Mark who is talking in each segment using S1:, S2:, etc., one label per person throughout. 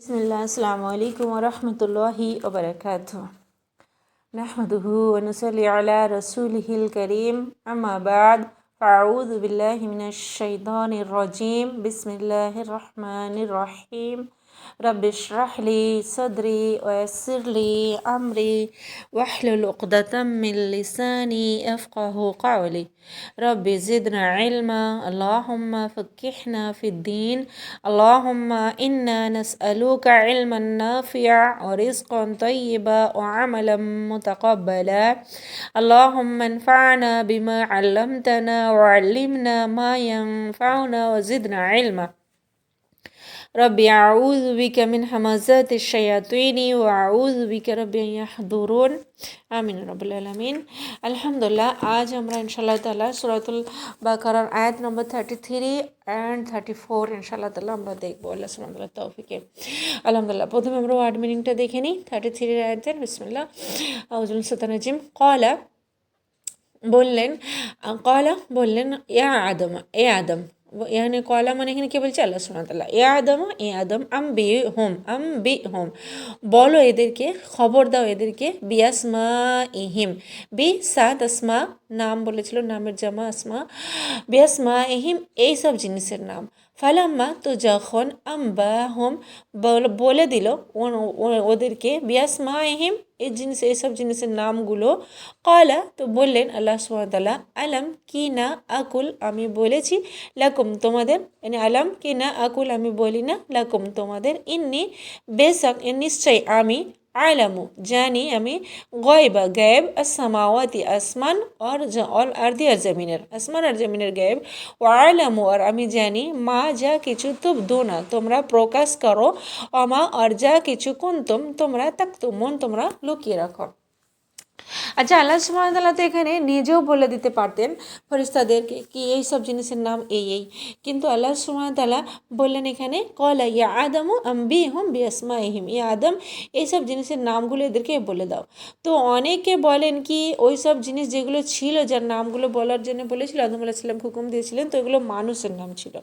S1: बिस्मिल्लाह अस्सलामु अलैकुम व रहमतुल्लाहि व बरकातुहू नहमदुहु व नुसल्ली अला रसूलिहिल करीम अम्मा बाद फ़अऊज़ु बिल्लाहि मिनश शैतानिर रजीम बिस्मिल्लाहिर रहमानिर रहीम रब्बिश्रह ली सदरी व यस्सिर ली अमरी वहलुल उक़दतम मिन लिसानी यफ़क़हू क़ौली रब्बि ज़िदना इल्मा अल्लाहुम्मा फ़क़्हिना फ़िद्दीन अल्लाहुम्मा इन्ना नस्अलुका इल्मन नाफ़िअ व रिज़्क़न तय्यिबा व अमलन मुतक़ब्बला अल्लाहुम्मा अन्फ़अना बिमा अल्लमतना व अल्लिमना मा यंफ़अुना व ज़िदना इल्मा रब्बि अऊज़ु बिका मिन हमाज़ातिश शयातीनी व अऊज़ु बिका रब्बि अन यहदुरून आमीन रब्बिल आलामीन। अल्हम्दुलिल्लाह, आज আমরা ইনশাআল্লাহ তাআলা সূরাতুল বাকারার আয়াত নম্বর 33 এন্ড 34 ইনশাআল্লাহ তাআলা আমরা দেখব আল্লাহ সুবহানাহু ওয়া তাআলার তৌফিকে। আলহামদুলিল্লাহ, প্রথমে আমরা ওয়ার্ড মিনিংটা দেখে নিই 33 এর আয়াতের। বিসমিল্লাহ আউযু বিল্লাহি শাইতানির রাজিম। ক্বালা বললেন, ক্বালা বললেন, ইয়া আদম, এ আদম। এখানে কলা মানে এখানে কে বলছে? আল্লাহ সুবহানাহু ওয়া তাআলা। এ আদম, এ আদম, বি হোম, বলো এদেরকে, খবর দাও এদেরকে, বিয়াসমা ইহিম, বি সাত আসমা, নাম বলেছিল, নামের জামা আসমা, বিয়াসমা ইহিম, এইসব জিনিসের নাম। ফালাম্মা, তো যখন, আম্বা হোম, বলে দিল ওদেরকে, বিয়াসমা ইহিম, এই জিনিস, এইসব জিনিসের নামগুলো, কলা, তো বললেন আল্লাহ সুবহানাহু ওয়া তাআলা, আলাম কি না আকুল, আমি বলেছি, লাকুম তোমাদের, মানে আলাম কি না আকুল, আমি বলি না, লাকুম তোমাদের, ইন্নি বেশক, নিশ্চয় আমি, আলামু জানি আমি, গয়বা গায়েব, আসসামাওয়াতি আসমান, और अर्दी और ज़मीনের, আসমান আর জমিনের গায়েব, ও আলামু আর আমি জানি, মা যা কিছু, তুবদুনা তোমরা প্রকাশ করো, অমা আর যা কিছু, কুনতুম তোমরা, তাকতুমুন তোমরা লুকিয়ে রাখো। আচ্ছা, আল্লাহ সুবহানাহু ওয়া তাআলা তো এখানে নিজেও বলে দিতে পারতেন ফেরেশতাদেরকে কি এই সব জিনিসের নাম এই, কিন্তু আল্লাহ সুবহানাহু ওয়া তাআলা বললেন এখানে, ক্বালা ইয়া আদামু আম্বিহুম বিআসমাইহিম, ইয়া আদম এইসব জিনিসের নামগুলো এদেরকে বলে দাও। তো অনেকে বলেন কি ওই সব জিনিস যেগুলো ছিল, যার নামগুলো বলার জন্য বলেছিল, আদম আলাইহিস সালাম হুকুম দিয়েছিলেন, তো এগুলো মানুষের নাম ছিল।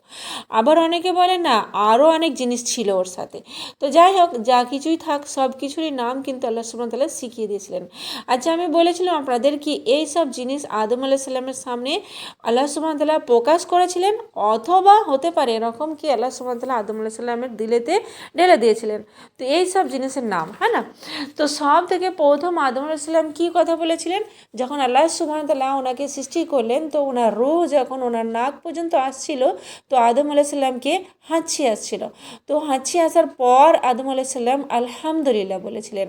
S1: আবার অনেকে বলেন না, আরও অনেক জিনিস ছিল ওর সাথে। তো যাই হোক, যা কিছুই থাক, সব কিছুরই নাম কিন্তু আল্লাহ সুবহানাহু ওয়া তাআলা শিখিয়ে দিয়েছিলেন। আচ্ছা, আমি বলেছিলাম আপনাদের কি এই সব জিনিস আদম আলাইহিস সালামের সামনে আল্লাহ সুবহানাহু ওয়া তাআলা প্রকাশ করেছিলেন, অথবা হতে পারে এরকম কি আল্লাহ সুবহানাহু ওয়া তাআলা আদম আলাইহিস সালামের দিলেতে ঢেলে দিয়েছিলেন। তো এই সব জিনিসের নাম, হ্যাঁ না? তো সব থেকে প্রথম আদম আলাইহিস সালাম কী কথা বলেছিলেন? যখন আল্লাহ সুবহানাহু ওয়া তাআলা ওনাকে সৃষ্টি করলেন, তো ওনার রূহ যখন ওনার নাক পর্যন্ত আসছিল, তো আদম আলাইহিস সালামকে হাঁচি আসছিল। তো হাঁচি আসার পর আদম আলাইহিস সালাম আলহামদুলিল্লাহ বলেছিলেন।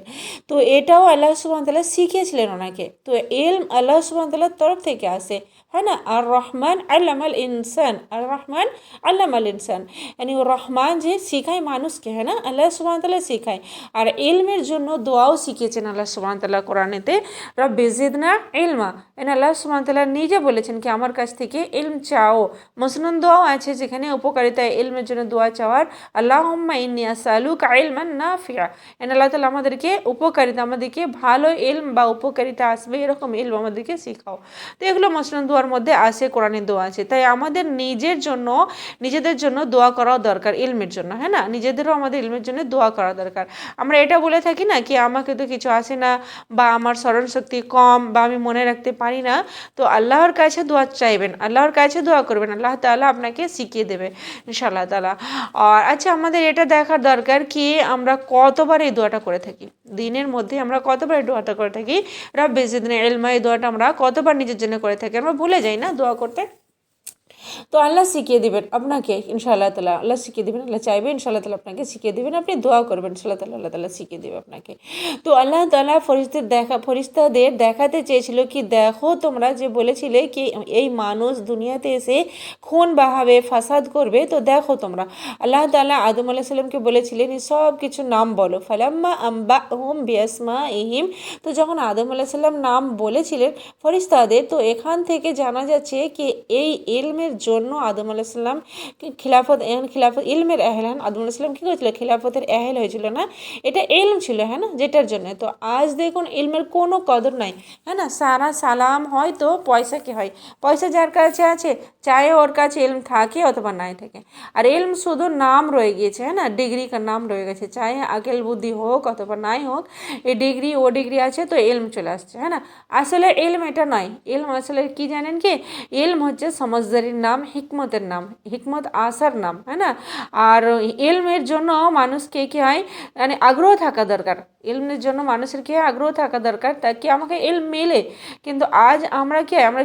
S1: তো এটাও আল্লাহ সুবহানাহু ওয়া তাআলা শিখিয়েছিলেন ওনাকে। তো ইলম আল্লাহ সুবহানাহু ওয়া তাআলার তরফ থেকে আসে, হ্যাঁ না? আর রহমান আল্লামাল ইনসান, আর রহমান আল্লামাল ইনসান, यानी ও রহমান যে শিখায় মানুষকে, হ্যাঁ না? আল্লাহ সুবহানাহু ওয়া তাআলা শিখায়। আর ইলমের জন্য দোয়াও শিখিয়েছেন আল্লাহ সুবহানাহু ওয়া তাআলা কোরআনেতে, রব্বি জিদনা ইলমা, আল্লাহ সুবহানাহু ওয়া তাআলা নিজে বলেছেন কি আমার কাছ থেকে ইলম চাও। মুসলিম দোয়াও আছে যেখানে উপকারিতা ইলমের জন্য দোয়া চাওয়ার, আল্লাহুম্মা ইন্নী আসআলুকা ইলমান নাফিআ, আল্লাহ তাআলা আমাদেরকে উপকারিতা, আমাদেরকে ভালো ইলম বা উপকারিতা আসবে এরকম ইলম আমাদেরকে শেখাও। তো এগুলো মুসলিম দোয়ার মধ্যে আসে, কোরআনের দোয়া আছে। তাই আমাদের নিজেদের জন্য দোয়া করাও দরকার ইলমের জন্য, হ্যাঁ না? নিজেদেরও আমাদের ইলমের জন্য দোয়া করা দরকার। আমরা এটা বলে থাকি না কি আমাকে তো কিছু আসে না, বা আমার স্মরণশক্তি কম, বা আমি মনে রাখতে পারি না, তো আল্লাহর কাছে দোয়া চাইবেন, আল্লাহর কাছে দোয়া করবেন, আল্লাহ তাআলা আপনাকে শিখিয়ে দেবে ইনশাআল্লাহ তাআলা। আর আচ্ছা, আমাদের এটা দেখার দরকার কি আমরা কতবার এই দোয়াটা করে থাকি দিনের মধ্যে, আমরা কতবার এই দোয়াটা করে থাকি, রব্বি জিদনি ইলমা, এই দোয়াটা আমরা কতবার নিজের জন্য করে থাকি? আমরা ভুলে যাই না দোয়া করতে। তো আল্লাহ শিখিয়ে দিবেন আপনাকে ইনশাআল্লাহ তাআলা, আল্লাহ শিখিয়ে দিবেন, আল্লাহ চাইবে ইনশাআল্লাহ তাআলা আপনাকে শিখিয়ে দিবেন, আপনি দোয়া করবেন ইনশাআল্লাহ তাআলা, আল্লাহ তাআলা শিখিয়ে দেবে আপনাকে। তো আল্লাহ তাআলা ফেরেশতাদের দেখাতে চেয়েছিল কি, দেখো তোমরা যে বলেছিলে কি এই মানুষ দুনিয়াতে এসে খুন বাহাবে, ফাসাদ করবে, তো দেখো তোমরা, আল্লাহ তাআলা আদম আলাইহিস সালামকে বলেছিলেন এই সব কিছু নাম বলো, ফালাম্মা আম্বাহুম বিআসমাইহিম, তো যখন আদম আলাইহিস সালাম নাম বলেছিলেন ফেরেশতাদের, তো এখান থেকে জানা যাচ্ছে কি এই ইলমের ইলমের জন্য আদম আলাইহিস সালাম খিলাফত ইলমের এহেলান আদম আলাইহিস সালাম কী করেছিল, খিলাফতের এহেল হয়েছিল না, এটা ইলম ছিল, হ্যাঁ না, যেটার জন্য। তো আজ দেখুন ইলমের কোনো কদর নাই, হ্যাঁ না। সারা সালাম হয়তো পয়সা কি হয়, পয়সা যার কাছে আছে চাहे ওর কাছে ইলম থাকে অথবা নাই থাকে, আর ইলম শুধু নাম রয়ে গিয়েছে, হ্যাঁ না, ডিগ্রি का নাম রয়ে গেছে, চাहे আকেল বুদ্ধি হোক অথবা নাই হোক, এই ডিগ্রি ও ডিগ্রি আছে তো ইলম চলে আসছে, হ্যাঁ না। আসলে ইলম এটা নয়, ইলম আসলে কি জানেন কি, ইলম হচ্ছে সমঝদারির নাম, হিকমতের নাম, হিকমত আসার নাম, হ্যাঁ না। আর ইলমের জন্য মানুষকে কী হয়, মানে আগ্রহ থাকা দরকার, ইলমের জন্য মানুষের কি আগ্রহ থাকা দরকার, তাকে আমাকে ইলম মেলে। কিন্তু আজ আমরা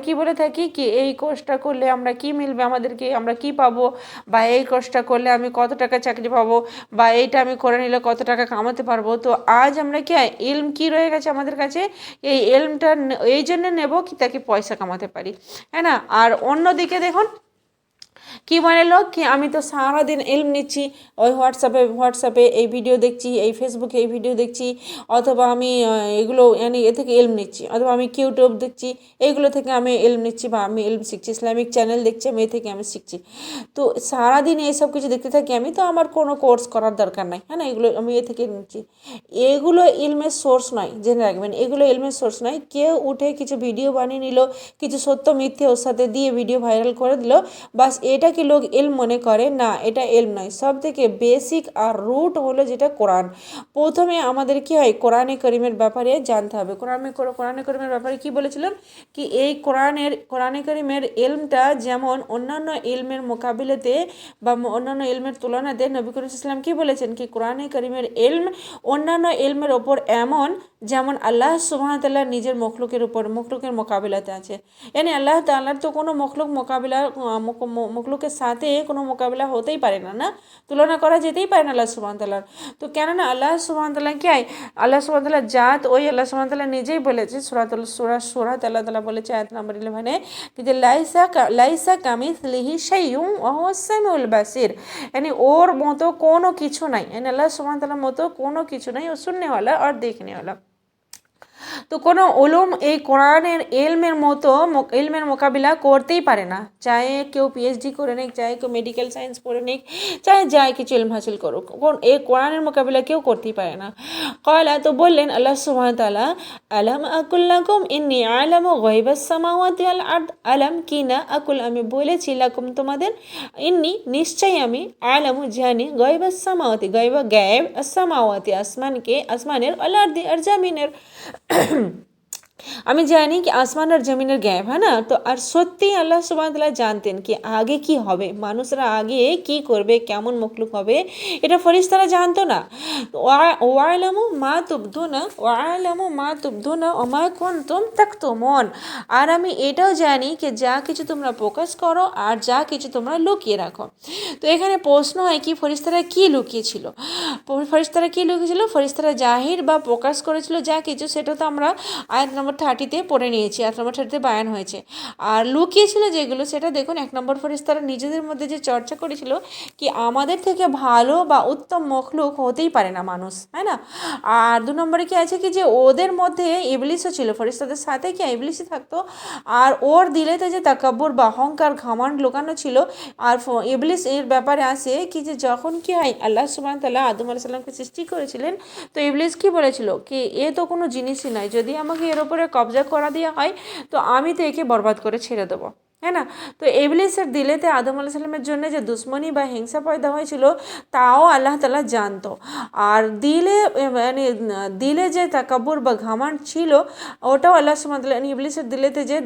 S1: কি বলে থাকি কি এই কোর্সটা করলে আমরা কি মিলবে আমাদেরকে, আমরা কি পাবো, বা এই কোর্সটা করলে আমি কত টাকা চাকরি পাবো, বা এইটা আমি করে নিলে কত টাকা কামাতে পারবো। তো আজ আমরা কি ইলম কি রয়ে গেছে আমাদের কাছে, এই ইলমটা এই জন্য নেব কি তাকে পয়সা কামাতে পারি, হ্যাঁ না। আর অন্যদিকে দেখুন কি বানালো কি, আমি তো সারাদিন ইলম নিচ্ছি, ওই হোয়াটসঅ্যাপে এই ভিডিও দেখছি, এই ফেসবুকে এই ভিডিও দেখছি, অথবা আমি এগুলো মানে এ থেকে ইলম নিচ্ছি, অথবা আমি ইউটিউব দেখছি, এইগুলো থেকে আমি ইলম নিচ্ছি বা আমি ইলম শিখছি, ইসলামিক চ্যানেল দেখছি, আমি এ থেকে আমি শিখছি। তো সারাদিন এইসব কিছু দেখতে থাকি আমি, তো আমার কোনো কোর্স করার দরকার নাই, হ্যাঁ না, এগুলো আমি এ থেকে নিচ্ছি। এগুলো ইলমের সোর্স নয়, জেনে রাখবেন, এগুলো ইলমের সোর্স নয়। কেউ উঠে কিছু ভিডিও বানিয়ে নিল, কিছু সত্য মিথ্যে ওর সাথে দিয়ে ভিডিও ভাইরাল করে দিল, বাস এটাকে লোক ইলম মনে করে, না এটা ইলম নয়। সব থেকে বেসিক আর রুট হলো যেটা কোরআন। প্রথমে আমাদের কি হয়, কোরআনে করিমের ব্যাপারে জানতে হবে। কোরআনে করিমের ব্যাপারে কি বলেছিলাম কি, এই কোরআনে করিমের ইলমটা যেমন অন্যান্য ইলমের মোকাবিলাতে বা অন্যান্য ইলমের তুলনাতে নবী করিম সাল্লাল্লাহু আলাইহি ওয়াসাল্লাম কি বলেছেন কি, কোরআনে করিমের ইলম অন্যান্য ইলমের ওপর এমন যেমন আল্লাহ সুবহানাহু ওয়া তাআলা নিজের মখলুকের উপর মখলুকের মোকাবিলাতে আছে। यानी আল্লাহ তাআলার তো কোনো মখলুকের সাথে কোনো মোকাবিলা হতেই পারে না, না, তুলনা করা যেতেই পারে না আল্লাহ সুবহানাহু ওয়া তাআলার। তো কেননা আল্লাহ সুবহানাহু ওয়া তাআলা কি হয়, আল্লাহ সুবহানাহু ওয়া তাআলার জাত, ওই আল্লাহ সুবহানাহু ওয়া তাআলা নিজেই বলেছে সূরা আল্লাহ তাআলা বলেছে আয়াত নাম্বার 11 যে লাইসা কামিসলিহি শাইউন ওয়া হুয়াস সামিউল বাসির, यानी ওর মতো কোনো কিছু নাই, यानी আল্লাহ সুবহানাহু ওয়া তাআলার মতো কোনো কিছু নাই, ও सुनने वाला और देखने वाला। তো কোনো উলুম এই কোরআনের ইলমের মতো ইলমের মোকাবিলা করতেই পারে না, চাहे কেউ পিএইচডি করে নিক, চাहे কেউ মেডিকেল সায়েন্স পড়ে নিক, চাहे যাই কিছু ইলম হাসিল করুক, এই কোরআনের মোকাবিলা কেউ করতেই পারে না। কয়লা তো বললেন আল্লাহ সুবহানাহু ওয়া তাআলা, আলাম আকুল লাকুম ইন্নী আলামু গায়বাস সামাওয়াতি ওয়াল আরদ, আলাম কি না, আকুল আমি বলেছি, লাকুম তোমাদের, ইন্নী নিশ্চয়ই আমি, আলামু জানি, গায়বাস সামাওয়াতি গায়বা গায়েব, আস সামাওয়াতি আসমানকে আসমানের, ওয়াল আরদি আর জমিনের, আমি জানি কি আসমান আর জমিনের গ্যাপ, হ্যাঁ না। তো আর সত্যি আল্লাহ সুবহানাহু ওয়া তাআলা জানতেন কি আগে কি হবে, মানুষরা আগে কি করবে, কেমন মখলুক হবে, এটা ফেরেশতারা জানতো না। ওয়ালামু মা তুবদুনা ওয়ালামু মা তুবদুনা ওয়া মা কুনতুম তাকতুমুন, আর আমি এটাও জানি কি যা কিছু তোমরা প্রকাশ করো আর যা কিছু তোমরা লুকিয়ে রাখো। তো এখানে প্রশ্ন হয় কি, ফেরেশতারা কি লুকিয়েছিল, ফেরেশতারা জাহির বা প্রকাশ করেছিল যা কিছু, সেটা তো আমরা আয়াত নম্বর 30-তে পড়ে নিয়েছি, আয়াত নম্বর 30-তে বায়ান হয়েছে। আর লুকিয়েছিল যেগুলো, সেটা দেখুন 1 নম্বর ফেরেশতারা নিজেদের মধ্যে যে চর্চা করেছিল কি আমাদের থেকে ভালো বা উত্তম মখলুক হতেই পারে না মানুষ, তাই না। আর 2 নম্বরে কি আছে কি, যে ওদের মধ্যে ইবলিসও ছিল, ফেরেশতাদের সাথে কি ইবলিসই থাকতো, আর ওর দিলেতে যে তাকাব্বুর বা অহংকার ঘমন্ড লুকানো ছিল। আর ইবলিস এর ব্যাপারে আসে কি, যে যখন কি হয় আল্লাহ সুবহানাহু ওয়া তাআলা আদম আলাইহিস সালামকে সৃষ্টি করেছিলেন, তো ইবলিস কি বলেছিল কি, এ তো কোনো জিনিসই নয়, যদি আমাকে এর উপরে কবজা করা দেওয়া হয় তো আমি তো একে বরবাদ করে ছেড়ে দেবো, হ্যাঁ না। তো ইবলিসের দিলেতে আদম আলাইহিস সালামের জন্য যে দুশ্মনী বা হিংসা পয়দা হয়েছিল তাও আল্লাহ তাআলা জানতো। আর দিলে যে তাকাব্বুর বা ঘমন্ড ছিল ওটাও আল্লাহ সুবহানাহু ওয়া তাআলা, ইবলিসের দিলেতে যে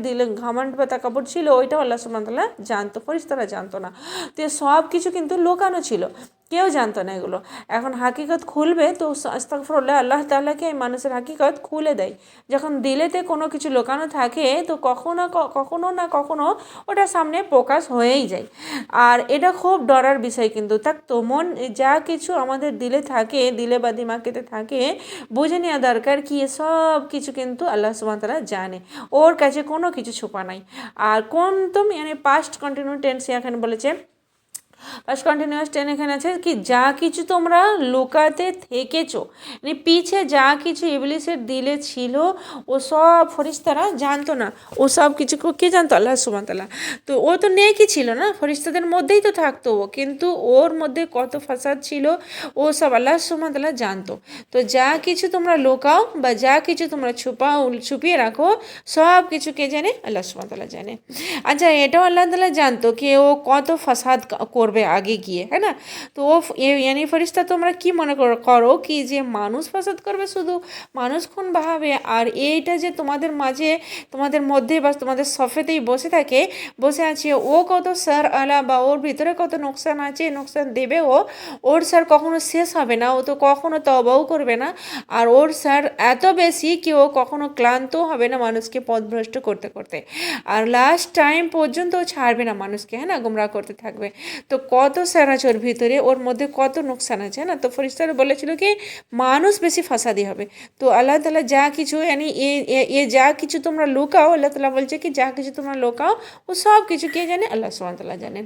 S1: ঘমন্ড বা তাকাব্বুর ছিল ওইটাও আল্লাহ সুবহানাহু ওয়া তাআলা জানতো, ফেরেশতারা জানতো না। তো সব কিছু কিন্তু লুকানো ছিল, কেউ জানতো না এগুলো। এখন হাকিকত খুলবে তো আস্তাগফিরুল্লাহ, আল্লাহ তাআলাকে এই মানুষের হাকিকত খুলে দেয়। যখন দিলেতে কোনো কিছু লুকানো থাকে তো কখনো না কখনো ওটা সামনে প্রকাশ হয়েই যায়। আর এটা খুব ডরার বিষয় কিন্তু, তো মন যা কিছু আমাদের দিলে থাকে, দিলে বা দিমাগেতে থাকে, বুঝে নেওয়া দরকার কি সব কিছু কিন্তু আল্লাহ সুবহানাহু ওয়া তাআলা জানে, ওর কাছে কোনো কিছু ছুপা নাই। আর কুনতুম পাস্ট কন্টিনিউ টেন্স এখানে বলেছে পাস্ট কন্টিনিউয়াস টেন এখানে আছে কি যা কিছু তোমরা লুকাতে থেকেছো, মানে পিছে যা কিছু ইবলিসের দিলে ছিল ও সব ফরিস্তারা জানতো না। ও সব কিছু কে জানতো? আল্লাহ সুবহানাহু ওয়া তাআলা। তো ও তো নেকি ছিল না, ফরিস্তাদের মধ্যেই তো থাকতো ও, কিন্তু ওর মধ্যে কত ফাসাদ ছিল ও সব আল্লাহ সুবহানাহু ওয়া তাআলা জানতো। তো যা কিছু তোমরা লুকাও বা যা কিছু তোমরা ছুপিয়ে রাখো সব কিছু কে জানে? আল্লাহ সুবহানাহু ওয়া তাআলা জানে। আচ্ছা, এটাও আল্লাহ তাআলা জানতো কি ও কত ফাসাদ করবে আগে গিয়ে, হ্যাঁ না? তো ও ইয়ানি ফেরেশতা তোমরা কি মনে করো কি যে মানুষ ফাসাদ করবে, শুধু মানুষ খুন বাহাবে, আর এইটা যে তোমাদের মাঝে তোমাদের মধ্যে বা তোমাদের সফেতেই বসে আছে ও কত স্যার আলা বা ওর ভিতরে কত নোকসান আছে, নোকসান দেবে ও, ওর স্যার কখনো শেষ হবে না, ও তো কখনো তওবাও করবে না, আর ওর স্যার এত বেশি কি ও কখনো ক্লান্তও হবে না মানুষকে পথভ্রষ্ট করতে করতে, আর লাস্ট টাইম পর্যন্ত ও ছাড়বে না মানুষকে, হ্যাঁ না, গুমরাহ করতে থাকবে। তো কত স্যার আছে ওর ভিতরে, ওর মধ্যে কত নোকসান আছে, না? তো ফেরেশতারা বলেছিল কি মানুষ বেশি ফাসাদি হবে। তো আল্লাহ তাআলা যা কিছু ইয়ানি এ যা কিছু তোমরা লুকাও, আল্লাহ তাআলা বলছে কি যা কিছু তোমরা লুকাও ও সব কিছু কে জানে? আল্লাহ সুবহানাহু ওয়া তাআলা জানেন।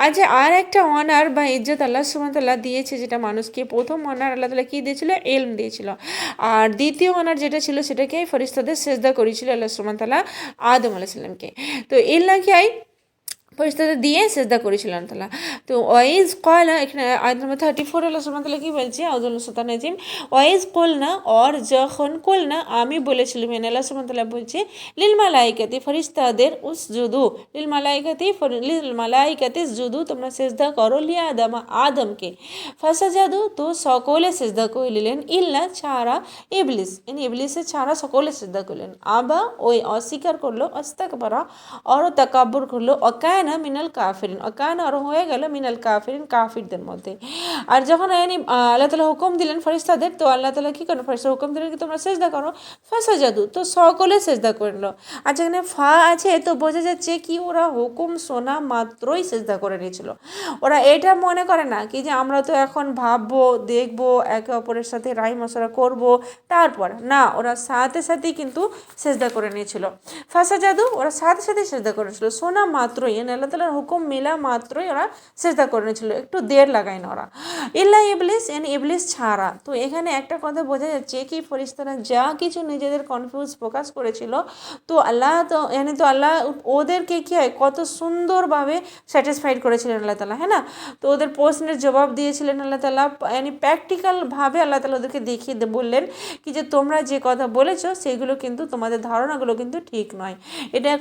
S1: আচ্ছা, আর একটা অনার বা ইজ্জত আল্লাহ সুবহানাহু ওয়া তাআলা দিয়েছে, যেটা মানুষকে প্রথম অনার আল্লাহ তাআলা কী দিয়েছিল? ইলম দিয়েছিল। আর দ্বিতীয় অনার যেটা ছিল সেটাকে ফেরেশতাদের সেজদা করেছিল আল্লাহ সুবহানাহু ওয়া তাআলা আদম আলাইহিস সালামকে। তো ইল্লা কি ফেরেশতাদের দিয়ে সেজদা করেছিল আল্লাহ তাআলা। তো ওয়াইজ কয়লা, এখানে আয়াত নম্বর 34 আল্লাহ সুবহানাহু ওয়া তাআলা কি বলছে? আউযুবিল্লাহি মিনাশ শাইতানির রাজিম, ওয়াইজ কুলনা, আর যখন কুলনা আমি বলেছিলাম, মানে আল্লাহ সুবহানাহু ওয়া তাআলা বলছে লিল মালাইকাতি ফেরেশতাদের উসজুদু, লিল মালাইকাতি উসজুদু, তোমরা সেজদা করো লি আদম আদমকে, ফাসাজাদু, তো সকলে সেজদা করলেন, ইল্লা ছাড়া ইবলিস, মানে ইবলিসের ছাড়া সকলে সেজদা করলেন। আবা ওই অস্বীকার করলো, আস্তাকবারা আর তাকাব্বুর করলো, অকায়না মিনাল কাফিরিন, অকায়না আর হয়ে গেল মিনাল কাফিরিন কাফিরদের মধ্যে। আর যখন আল্লাহ তাআলা হুকুম দিলেন ফেরেশতাদের, তো আল্লাহ তাআলা কি করেন? ফেরেশতা হুকুম দিলেন কি তোমরা সেজদা করো, ফাসাজাদু, তো সকলে সেজদা করলো। আচ্ছা, এখানে ফা আছে তো বোঝা যাচ্ছে কি ওরা হুকুম শোনা মাত্রই সেজদা করে নিয়েছিল। ওরা এটা মনে করে না কি যে আমরা তো এখন ভাববো, দেখবো, একে অপরের সাথে রাই মশলা করবো, তারপর না, ওরা সাথে সাথেই কিন্তু সেজদা করে নিয়েছিল। ফাসাজাদু, ওরা সাথে সাথে সেজদা করেছিল, শোনা মাত্রই, আল্লাহ তাআলার হুকুম মিলা মাত্রই ওরা সেজদা করে নিয়েছিল, একটু দের লাগায় না ওরা। ইল্লা ইবলিস, ইবলিস ছাড়া। তো এখানে একটা কথা বোঝা যাচ্ছে কি ফেরেশতারা যা কিছু নিজেদের কনফিউজ প্রকাশ করেছিল, তো আল্লাহ তো আল্লাহ ওদেরকে কি হয় কত সুন্দরভাবে স্যাটিসফাইড করেছিলেন আল্লাহ তাআলা, হ্যাঁ না? তো ওদের প্রশ্নের জবাব দিয়েছিলেন আল্লাহ তাআলা, প্র্যাকটিক্যালভাবে আল্লাহ তাআলা ওদেরকে দেখিয়ে বললেন কি যে তোমরা যে কথা বলেছো সেগুলো কিন্তু তোমাদের ধারণাগুলো কিন্তু ঠিক নয়। এটা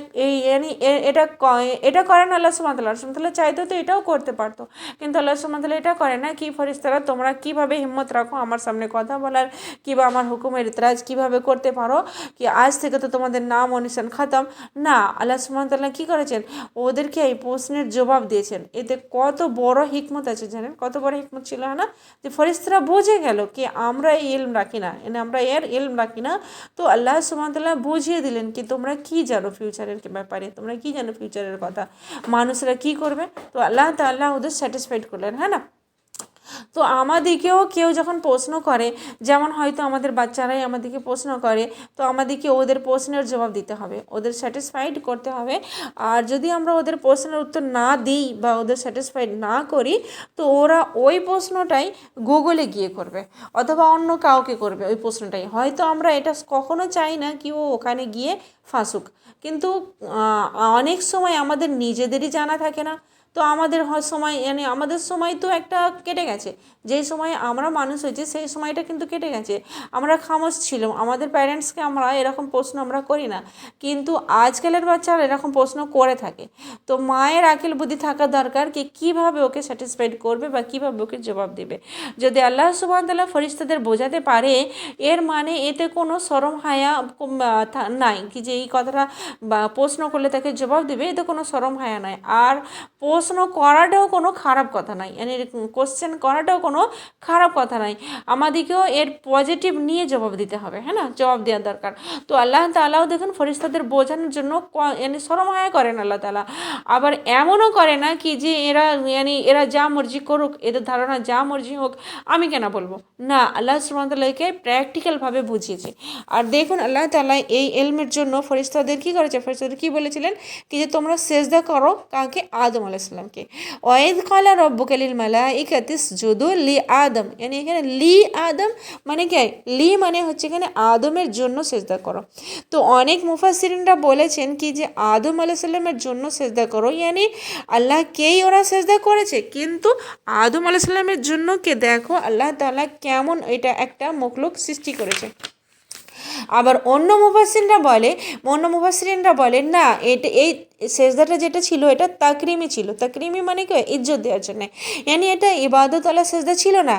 S1: এটা করেন আল্লাহ সুবহানাহু ওয়া তাআলা চাইতো তো এটাও করতে পারতো, কিন্তু আল্লাহ সুবহানাহু ওয়া তাআলা এটা করে না। কি ফেরেশতারা তোমরা কিভাবে হিম্মত রাখো আমার সামনে কথা বলার, কিংবা আমার হুকুমের ইতরাজ কিভাবে করতে পারো, কি আজ থেকে তো তোমাদের নাম ও নিশান খতম। না, আল্লাহ সুবহানাহু ওয়া তাআলা কী করেছেন? ওদেরকে এই প্রশ্নের জবাব দিয়েছেন। এতে কত বড় হিকমত আছে জানেন? কত বড় হিকমত ছিল, না? যে ফেরেশতারা বুঝে গেল কি আমরা এই ইলম রাখি না, আমরা এর ইলম রাখি না। তো আল্লাহ সুবহানাহু ওয়া তাআলা বুঝিয়ে দিলেন কি তোমরা কি জানো ফিউচারের ব্যাপারে, তোমরা কি জানো ফিউচারের কথা, মানুষরা কি করবে। তো আল্লাহ তাআলা ওদের স্যাটিসফাইড করলেন, হ্যাঁ না? তো আমাদেরকেও কেউ যখন প্রশ্ন করে, যেমন হয়তো আমাদের বাচ্চারাই আমাদেরকে প্রশ্ন করে, তো আমাদেরকে ওদের প্রশ্নের জবাব দিতে হবে, ওদের স্যাটিসফাইড করতে হবে। আর যদি আমরা ওদের প্রশ্নের উত্তর না দিই বা ওদের স্যাটিসফাইড না করি, তো ওরা ওই প্রশ্নটাই গুগলে গিয়ে করবে অথবা অন্য কাউকে করবে ওই প্রশ্নটাই। হয়তো আমরা এটা কখনো চাই না কি ও ওখানে গিয়ে ফাঁসুক, কিন্তু অনেক সময় আমাদের নিজেদেরই জানা থাকে না। তো আমাদের সময় আমাদের সময় তো একটা কেটে গেছে, যেই সময় আমরা মানুষ হয়েছি সেই সময়টা কিন্তু কেটে গেছে। আমরা খামোশ ছিলাম, আমাদের প্যারেন্টসকে আমরা এরকম প্রশ্ন আমরা করি না, কিন্তু আজকালের বাচ্চারা এরকম প্রশ্ন করে থাকে। তো মায়ের আকিল বুদ্ধি থাকা দরকার কি কীভাবে ওকে স্যাটিসফাইড করবে বা কীভাবে ওকে জবাব দেবে। যদি আল্লাহ সুবহানাহু ওয়া তাআলা ফেরেশতাদের বোঝাতে পারে, এর মানে এতে কোনো শরম হায়া নাই কি যে এই কথাটা বা প্রশ্ন করলে তাকে জবাব দেবে, এতে কোনো শরম হায়া নাই। আর প্রশ্ন করাটাও কোনো খারাপ কথা নাই, কোশ্চেন করাটাও কোনো খারাপ কথা নাই। আমাদেরকেও এর পজিটিভ নিয়ে জবাব দিতে হবে, হ্যাঁ না? জবাব দেওয়ার দরকার। তো আল্লাহ তাআলাও দেখুন ফেরেশতাদের বোঝানোর জন্য শরম হায়া করেন আল্লাহ তাআলা। আবার এমনও করে না কি যে এরা যা মর্জি করুক, এদের ধারণা যা মর্জি হোক, আমি কেন বলবো না। আল্লাহ সুবহানাহু ওয়া তাআলাকে প্র্যাকটিক্যালভাবে বুঝিয়েছে। আর দেখুন আল্লাহ তাআলা এই ইলমের জন্য ফেরেশতাদের কী করেছে, ফেরেশতাদের কী বলেছিলেন কি যে তোমরা সেজদা করো কাকে? আদম আলাইহিস সাল্লামকে। ওয়াইদ ক্বালা রব্বুকা লিল মালাইকাতি ইসজুদু লি আদম, মানে এখানে লি আদম মানে কি, লি মানে হচ্ছে এখানে আদমের জন্য সেজদা করো। তো অনেক মুফাসসিরিনরা বলেছেন কি যে আদম আলাইহিস সালামের জন্য সেজদা করো, মানে আল্লাহকেই ওরা সেজদা করেছে, কিন্তু আদম আলাইহিস সালামের জন্য কে দেখো আল্লাহ তাআলা কেমন এটা একটা মখলুক সৃষ্টি করেছে। আবার অন্য মুফাসসিরিনরা বলেন না, এটা এই সেজদাটা যেটা ছিল এটা তাকরিমি ছিল। তাকরিমি মানে কি, ইজ্জত দেওয়ার জন্য, यानी এটা ইবাদত আলা সেজদা ছিল না,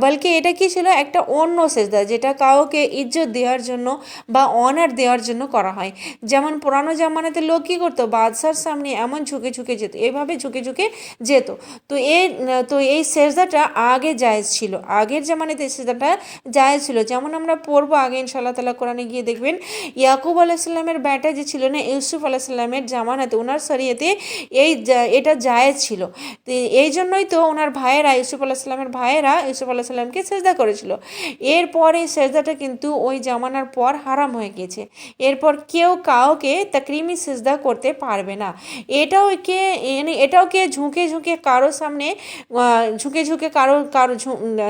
S1: বলকি এটা কি ছিল, একটা অন্য সেজদা যেটা কাউকে ইজ্জত দেওয়ার জন্য বা অনার দেওয়ার জন্য করা হয়। যেমন পুরানো জামানাতে লোক কী করতো, বাদশার সামনে এমন ঝুঁকে ঝুঁকে যেত, এভাবে ঝুঁকে ঝুঁকে যেত। তো এই সেজদাটা আগে জায়েজ ছিল, আগের জামানাতে এই সেজদাটা জায়েজ ছিল। যেমন আমরা পড়বো আগে ইনশাআল্লাহ তাআলা কোরআনে গিয়ে দেখবেন, ইয়াকুব আলাইহিস সালামের বেটা যে ছিল না ইউসুফ আলাইহিস সালামের জামানাতে, ওনার শরীয়তে এটা জায়েজ ছিল। তো এই জন্যই তো ওনার ভাইয়েরা, ইউসুফ আলাইহিস সালামের ভাইয়েরা ইউসুফ আলাইহিস সালামকে সেজদা করেছিল। এরপরে সেজদাটা কিন্তু ওই জামানার পর হারাম হয়ে গেছে। এরপর কেউ কাউকে তাকরিমি সেজদা করতে পারবে না। এটাও কে ঝুঁকে ঝুঁকে কারো সামনে ঝুঁকে ঝুঁকে কারো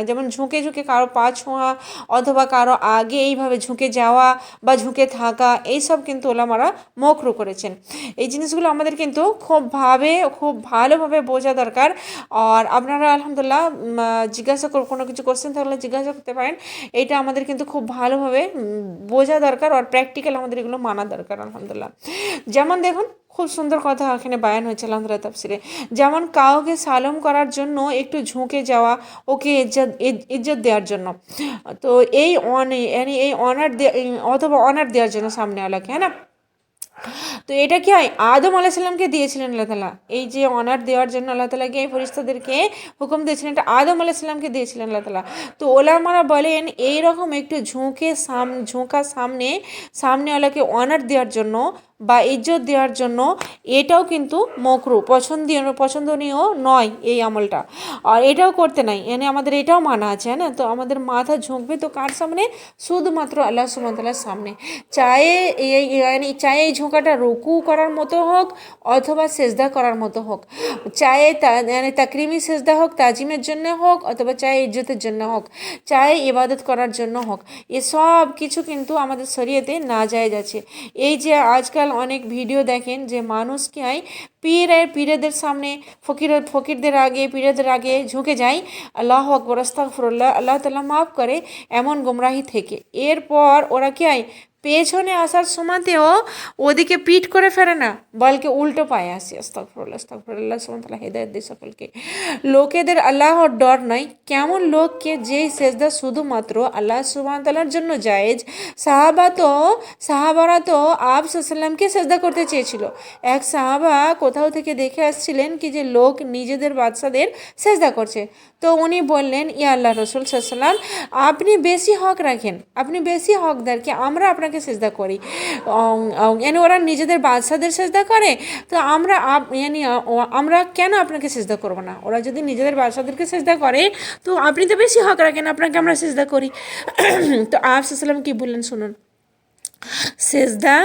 S1: যেমন ঝুঁকে ঝুঁকে কারো পা ছোঁয়া অথবা কারো আগে এইভাবে ঝুঁকে যাওয়া বা ঝুঁকে থাকা, এইসব কিন্তু ওলামারা মাকরুহ করেছেন। এই জিনিসগুলো আমাদের কিন্তু খুব ভালোভাবে বোঝা দরকার। আর আপনারা আলহামদুলিল্লাহ কোনো কিছু কোশ্চেন থাকলে জিজ্ঞাসা করতে পারেন। এটা আমাদের কিন্তু খুব ভালোভাবে বোঝা দরকার, আর প্র্যাকটিক্যাল আমাদের এগুলো মানা দরকার আলহামদুলিল্লাহ। যেমন দেখুন খুব সুন্দর কথা এখানে বায়ান হয়েছে আলহামদুলিল্লাহ তাফসিরে, যেমন কাউকে সালাম করার জন্য একটু ঝুঁকে যাওয়া, ওকে ইজ্জত দেওয়ার জন্য। তো এই অনার অথবা অনার দেওয়ার জন্য সামনেওয়ালাকে, হ্যাঁ না। তো এটা কি হয়, আদম আলাইহিস সালামকে দিয়েছিলেন আল্লাহ তাআলা, এই যে অনার দেওয়ার জন্য আল্লাহ তাআলাকে এই ফেরেশতাদেরকে হুকুম দিয়েছিলেন, এটা আদম আলাইহিস সালামকে দিয়েছিলেন আল্লাহ তাআলা। তো ওলামারা বলেন এইরকম একটু ঝুঁকা সামনেওয়ালাকে অনার দেওয়ার জন্য বা ইজ্জত দেওয়ার জন্য, এটাও কিন্তু মাকরুহ, পছন্দনীয় নয় এই আমলটা, আর এটাও করতে নাই, আমাদের এটাও মানা আছে, হ্যাঁ না। তো আমাদের মাথা ঝুঁকবে তো কার সামনে, শুধুমাত্র আল্লাহ সুবহানাহু ওয়া তাআলার সামনে। চাहे এই ঝোঁকাটা রুকু করার মতো হোক অথবা সেজদা করার মতো হোক, চাहे তাকরিমি সেজদা হোক, তাজিমের জন্য হোক, অথবা চাहे ইজ্জতের জন্য হোক, চাहे ইবাদত করার জন্য হোক, এসব কিছু কিন্তু আমাদের শরীয়তে নাজায়েজ আছে। এই যে আজকাল অনেক ভিডিও দেখেন যে মানুষ কি হয়, পীরেদের সামনে, ফকিরদের আগে, পীরেদের আগে ঝুঁকে যায়, আল্লাহু আকবার, আস্তাগফিরুল্লাহ, আল্লাহ তাআলা মাফ করে, এমন গোমরাহি থেকে। এরপর ওরা কি হয়, পেছনে আসার সময়তেও ওদিকে পিঠ করে ফেরে না, বলকে উল্টো পায়ে আসে। আস্তাগফিরুল্লাহ সুবহানাল্লাহ তাআলা হেদায়েত দিয়ে সকলকে। লোকেদের আল্লাহর ডর নাই, কেমন লোককে যেই সেজদা শুধুমাত্র আল্লাহ সুবহানাহু তাআলার জন্য জায়েজ। সাহাবারা তো আপ সাল্লামকে সেজদা করতে চেয়েছিল। এক সাহাবা কোথাও থেকে দেখে আসছিলেন কি যে লোক নিজেদের বাদশাদের সেজদা করছে, তো উনি বললেন, ইয়া আল্লাহ রসুল সাল্লাম, আপনি বেশি হক রাখেন, আপনি বেশি হকদারকে, আমরা আপনাকে সেজদা করি। ওরা নিজেদের বাদশাদের সেজদা করে, তো আমরা কেন আপনাকে সেজদা করবো না? ওরা যদি নিজেদের বাদশাদেরকে সেজদা করে তো আপনি তো বেশি হক রাখেন, আপনাকে আমরা সেজদা করি। তো আপ সাল্লাম কি বললেন শুনুন, সেজদা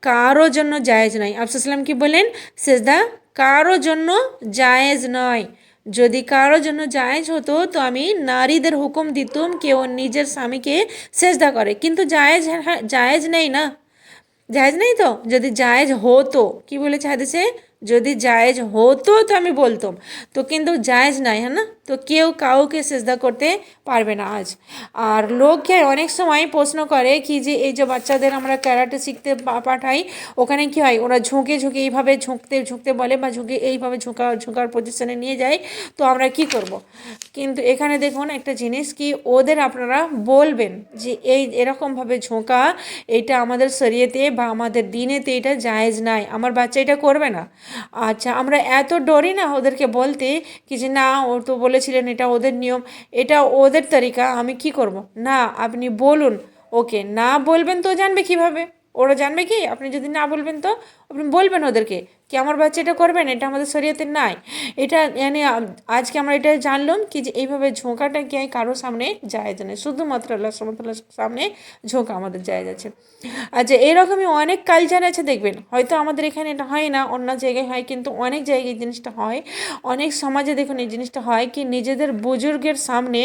S1: কারো জন্য জায়েজ নয়। আপ সাল্লাম কি বলেন, সেজদা কারো জন্য জায়েজ নয়। যদি কারো জন্য জায়েজ হতো তো আমি নারীদের হুকুম দিতুম কেউ নিজের স্বামীকে সেজদা করে, কিন্তু জায়েজ নেই না, জায়েজ নেই। তো যদি জায়েজ হতো, কি বলেছে হাদিসে, যদি জায়েজ হতো তো আমি বলতাম, তো কিন্তু জায়েজ নাই, হ্যাঁ না। তো কেউ কাউকে সেজদা করতে পারবে না আজ। আর লোককে অনেক সময় প্রশ্ন করে কি যে এই যে বাচ্চাদের আমরা ক্যারাটে শিখতে পাঠাই, ওখানে কি হয়, ওরা ঝুঁকে এইভাবে ঝুঁকতে বলে, বা এইভাবে ঝুঁকার পজিশনে নিয়ে যায়, তো আমরা কি করব। কিন্তু এখানে দেখুন একটা জিনিস কি, ওদের আপনারা বলবেন যে এরকমভাবে ঝোঁকা, এটা আমাদের শরীয়তে বা আমাদের দিনেতে এটা জায়েজ নাই, আমার বাচ্চা এটা করবে না। আচ্ছা, আমরা এত ডরি না ওদেরকে বলতে কি যে না, ও তো বলেছিলেন এটা ওদের নিয়ম, এটা ওদের তরিকা, আমি কি করব। না, আপনি বলুন, ওকে না বলবেন তো জানবে কিভাবে, ওরা জানবে কি? আপনি যদি না বলবেন তো আপনি বলবেন ওদেরকে কি আমার বাচ্চা এটা করবেন, এটা আমাদের শরীয়তে নাই। এটা আজকে আমরা এটা জানলাম কি যে এইভাবে ঝোঁকাটা কি কারোর সামনে জায়েজ নেই, শুধুমাত্র আল্লাহ সুবহানাহু ওয়া তাআলার সামনে ঝোঁকা আমাদের জায়েজ আছে। আচ্ছা, এরকমই অনেক কালচার আছে দেখবেন, হয়তো আমাদের এখানে এটা হয় না, অন্য জায়গায় হয়, কিন্তু অনেক জায়গায় এই জিনিসটা হয়। অনেক সমাজে দেখুন এই জিনিসটা হয় কি নিজেদের বুজুর্গের সামনে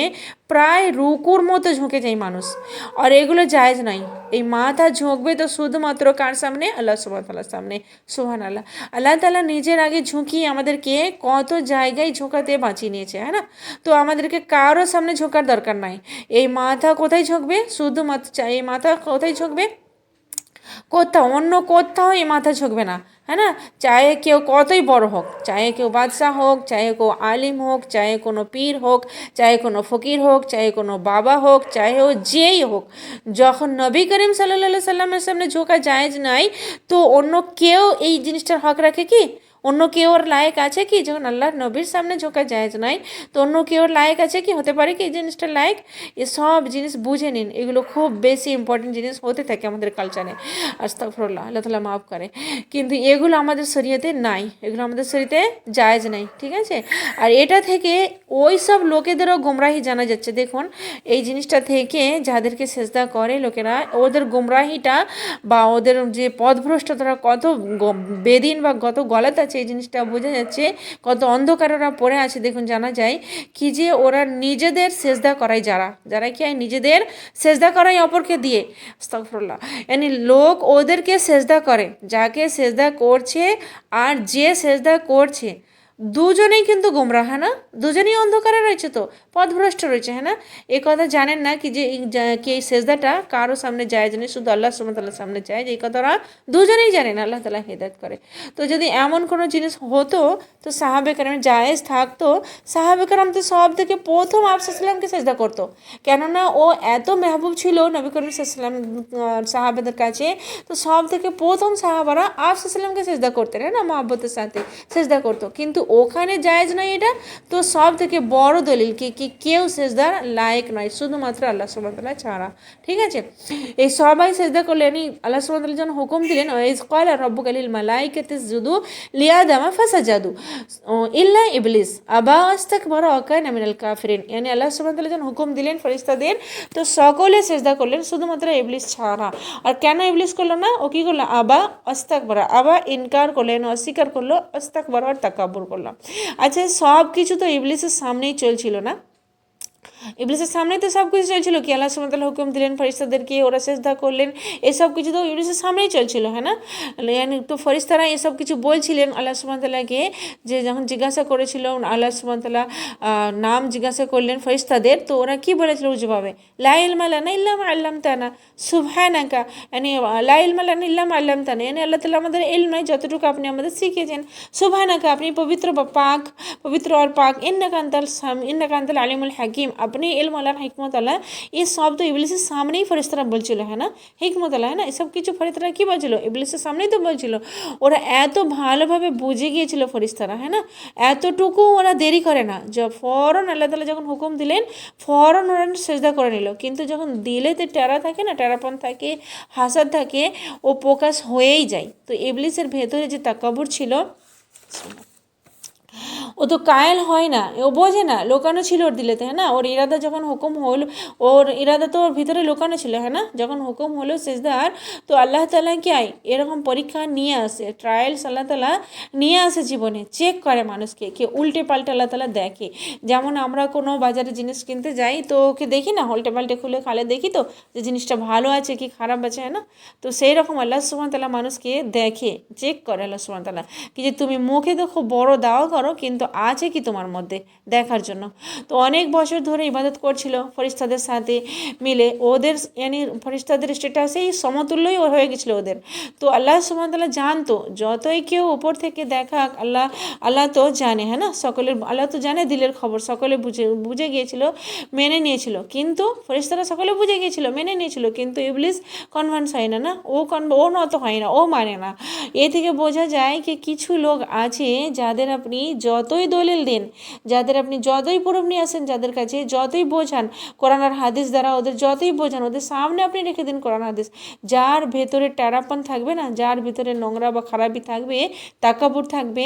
S1: প্রায় রুকুর মতো ঝুঁকে যায় মানুষ, আর এগুলো জায়েজ নাই। এই মাথা ঝুঁকবে তো শুধুমাত্র কার সামনে, আল্লাহ সুবহানাহু ওয়া তাআলার সামনে। সুবহানাল্লাহ, আল্লাহ তাআলা নিজের আগে ঝুঁকিয়ে আমাদেরকে কত জায়গায় ঝোঁকাতে বাঁচিয়ে নিয়েছে, হ্যাঁ না? তো আমাদেরকে কারোর সামনে ঝোঁকার দরকার নাই। এই মাথা কোথায় ঝুঁকবে, শুধুমাত্র এই মাথা কোথায় ঝুঁকবে, কোথাও অন্য কোথাও এই মাথা ঝুঁকবে না, হ্যাঁ না? চাহে কেউ কতই বড় হোক, চাহে কেউ বাদশাহ হোক, চাহে কেউ আলিম হোক, চাহে কোনো পীর হোক, চাহে কোনো ফকির হোক, চাহে কোনো বাবা হোক, চাহে ও যেই হোক, যখন নবী করিম সাল্লাল্লাহু আলাইহি সাল্লামের সামনে ঝোঁকা জায়েজ নাই, তো অন্য কেউ এই জিনিসটার হক রাখে কি? অন্য কেউ ওর লায়ক আছে কি? যখন আল্লাহর নবীর সামনে ঝোঁকা জায়েজ নাই, তো অন্য কেউ ওর লায়ক আছে কি? হতে পারে কি এই জিনিসটার লায়ক? এসব জিনিস বুঝে নিন, এগুলো খুব বেশি ইম্পর্টেন্ট জিনিস হতে থাকে আমাদের কালচারে। আস্তাগফিরুল্লাহ, আল্লাহ তাআলা মাফ করে। কিন্তু এগুলো আমাদের শরীয়তে নাই, এগুলো আমাদের শরীয়তে জায়েজ নাই, ঠিক আছে? আর এটা থেকে ওই সব লোকেদেরও গোমরাহি জানা যাচ্ছে। দেখুন, এই জিনিসটা থেকে যাদেরকে সেজদা করে লোকেরা, ওদের গোমরাহিটা বা ওদের যে পথভ্রষ্টতারা কত বেদিন বা কত গলত আছে, এই জিনিসটা বোঝা যাচ্ছে। কত অন্ধকার ওরা পড়ে আছে, দেখুন জানা যায় কি যে ওরা নিজেদের সেজদা করায়, যারা কি হয় নিজেদের সেজদা করায় অপরকে দিয়ে। আস্তাগফিরুল্লাহ, লোক ওদেরকে সেজদা করে, যাকে সেজদা করছে আর যে সেজদা করছে, দুজনেই কিন্তু গোমরাহ, হ্যাঁ না? দুজনেই অন্ধকারে রয়েছে, তো পথভ্রষ্ট রয়েছে, হ্যাঁ না? এই কথা জানেন না কি যে কি এই সেজদাটা কারো সামনে জায়েজ নেই, শুধু আল্লাহ সুবহানাহু ওয়া তাআলার সামনে জায়েজ। এই কথাটা দুজনেই জানেন, আল্লাহ তাআলা হিদায়াত করে। তো যদি এমন কোনো জিনিস হতো তো সাহাবে কেরাম জায়েজ থাকতো, সাহাবে কেরাম তো সব থেকে প্রথম আফস সাল্লামকে সেজদা করতো, কেননা ও এত মেহবুব ছিল নবী করিম সাল্লাম সাহাবাদের কাছে। তো সব থেকে প্রথম সাহাবারা আফস সাল্লামকে সেজদা করতেন, হ্যাঁ না, মহব্বতের সাথে সেজদা করতো। কিন্তু ওখানে জায়েজ নাই এটা, তো সব থেকে বড় দলিল কি কেউ সেজদার লায়েক নয়, শুধুমাত্র আল্লাহ সুবহানাহু ওয়া তাআলা ছাড়া, ঠিক আছে? এই সবাই সেজদা করলেন, আল্লাহ সুবহানাহু ওয়া তাআলা যখন হুকুম দিলেন, ওয়াইজ ক্বালা রাব্বুকা লিল মালাইকাতি ইসজুদু লিআদামা ফাসাজাদু ইল্লা ইবলিস আবা ওয়াস্তাকবারা ওয়া কানা মিনাল কাফিরিন। আল্লাহ সুবহানাহু ওয়া তাআলা যখন হুকুম দিলেন ফেরেশতাদের, তো সকলে সেজদা করলেন, শুধুমাত্র ইবলিস ছাড়া। আর কেন ইবলিস করলো না? ও কি করলো? আবা ওয়াস্তাকবারা, আবা ইনকার করলেন, অস্বীকার করলো, ওয়াস্তাকবারা আর তাকাব্বুর করলো। আচ্ছা, সব কিছু তো ইবলিসের সামনেই চলছিল না? ইবলিসের সামনেই তো সব কিছু চলছিল, কি আল্লাহ সুবহানাহু ওয়া তাআলা হুকুম দিলেন ফেরেশতাদেরকে, ওরা সেজদা করলেন, এসব কিছু তো ইবলিসের সামনেই চলছিল, হ্যাঁ না? তো ফেরেশতারা এসব কিছু বলছিলেন আল্লাহ সুবহানাহু ওয়া তাআলাকে, যে যখন জিজ্ঞাসা করেছিল আল্লাহ সুবহানাহু ওয়া তাআলা নাম জিজ্ঞাসা করলেন ফেরেশতাদের, তো ওরা কি বলেছিল জবাবে? লা ইলমা লানা ইল্লা মা আল্লামতানা সুবহানাকা, লা ইলমা লানা ইল্লা মা আল্লামতানা, আল্লাহ তাআলা আমাদের ইলম নাই, যতটুকু আপনি আমাদের শিখিয়েছেন। সুবহানাকা, আপনি পবিত্র বা পাক, পবিত্র আর পাক। ইন্নাকা আনতাল আলিমুল হাকিম, আপনি ইলম আল্লাহ, হিকমত আল্লাহ। এই সব তো ইবলিসের সামনেই ফেরেশতারা বলছিল, হ্যাঁ না? হিকমত আল্লাহ, হ্যাঁ না? এসব কিছু ফেরেশতারা কি বলছিল? ইবলিসের সামনেই তো বলছিল। ওরা এত ভালোভাবে বুঝে গিয়েছিল ফেরেশতারা, হ্যাঁ না? এতটুকু ওরা দেরি করে না, ফৌরন আল্লাহ তাআলা যখন হুকুম দিলেন ফৌরন ওরা সেজদা করে নিল। কিন্তু যখন দিলেতে টেরা থাকে না, টেরাপন থাকে, হাসাদ থাকে, ও প্রকাশ হয়েই যায়। তো ইবলিসের ভেতরে যে তাকাব্বুর ছিল, ও তো কায়েল হয় না, ও বোঝে না, লোকানো ছিল ওর দিলেতে, হ্যাঁ না? ওর ইরাদা যখন হুকুম হলো, ওর ইরাদা তো ওর ভিতরে লোকানো ছিল, হ্যাঁ না? যখন হুকুম হলো সেজদার, তো আল্লাহ তাআলা কি এরকম পরীক্ষা নিয়ে আসে, ট্রায়ালস আল্লাহ তাআলা নিয়ে আসে জীবনে, চেক করে মানুষকে, কে উল্টে পাল্টে আল্লাহ তাআলা দেখে। যেমন আমরা কোনো বাজারে জিনিস কিনতে যাই, তো ওকে দেখি না, উল্টে পাল্টে খুলে খালে দেখি তো যে জিনিসটা ভালো আছে কি খারাপ আছে, হ্যাঁ না? তো সেই রকম আল্লাহ সুবহানাহু ওয়া তাআলা মানুষকে দেখে, চেক করে আল্লাহ সুবহানাহু ওয়া তাআলা, কি যে তুমি মুখে তো খুব বড় দাওয়া করো, কিন্তু আছে কি তোমার মধ্যে দেখার জন্য। তো অনেক বছর ধরে ইবাদত করছিল ফেরেশতাদের সাথে মিলে, ওদের ফেরেশতাদের স্ট্যাটাসেই সমতুল্যই হয়ে গেছিলো ওদের। তো আল্লাহ সুবহানাহু ওয়া তাআলা জানতো, যতই কেউ উপর থেকে দেখাক, আল্লাহ তো জানে, হ্যাঁ না? সকলের আল্লাহ তো জানে দিলের খবর, সকলে বুঝে গিয়েছিল, মেনে নিয়েছিল। কিন্তু ফেরেশতারা সকলে বুঝে গিয়েছিল, মেনে নিয়েছিল, কিন্তু ইবলিস কনভান্স হয় না, না? ও নত হয় না, ও মানে না। এ থেকে বোঝা যায় কি কিছু লোক আছে যাদের আপনি যত যতই দলিল দিন, যাদের আপনি যতই প্রুফ নিয়ে আসেন, যাদের কাছে যতই বোঝান কোরআন আর হাদিস দ্বারা, ওদের যতই বোঝান, ওদের সামনে আপনি রেখে দিন কোরআন হাদিস, যার ভেতরে ট্যারাপন থাকবে না, যার ভিতরে নোংরা বা খারাপি থাকবে, তাকাবুর থাকবে,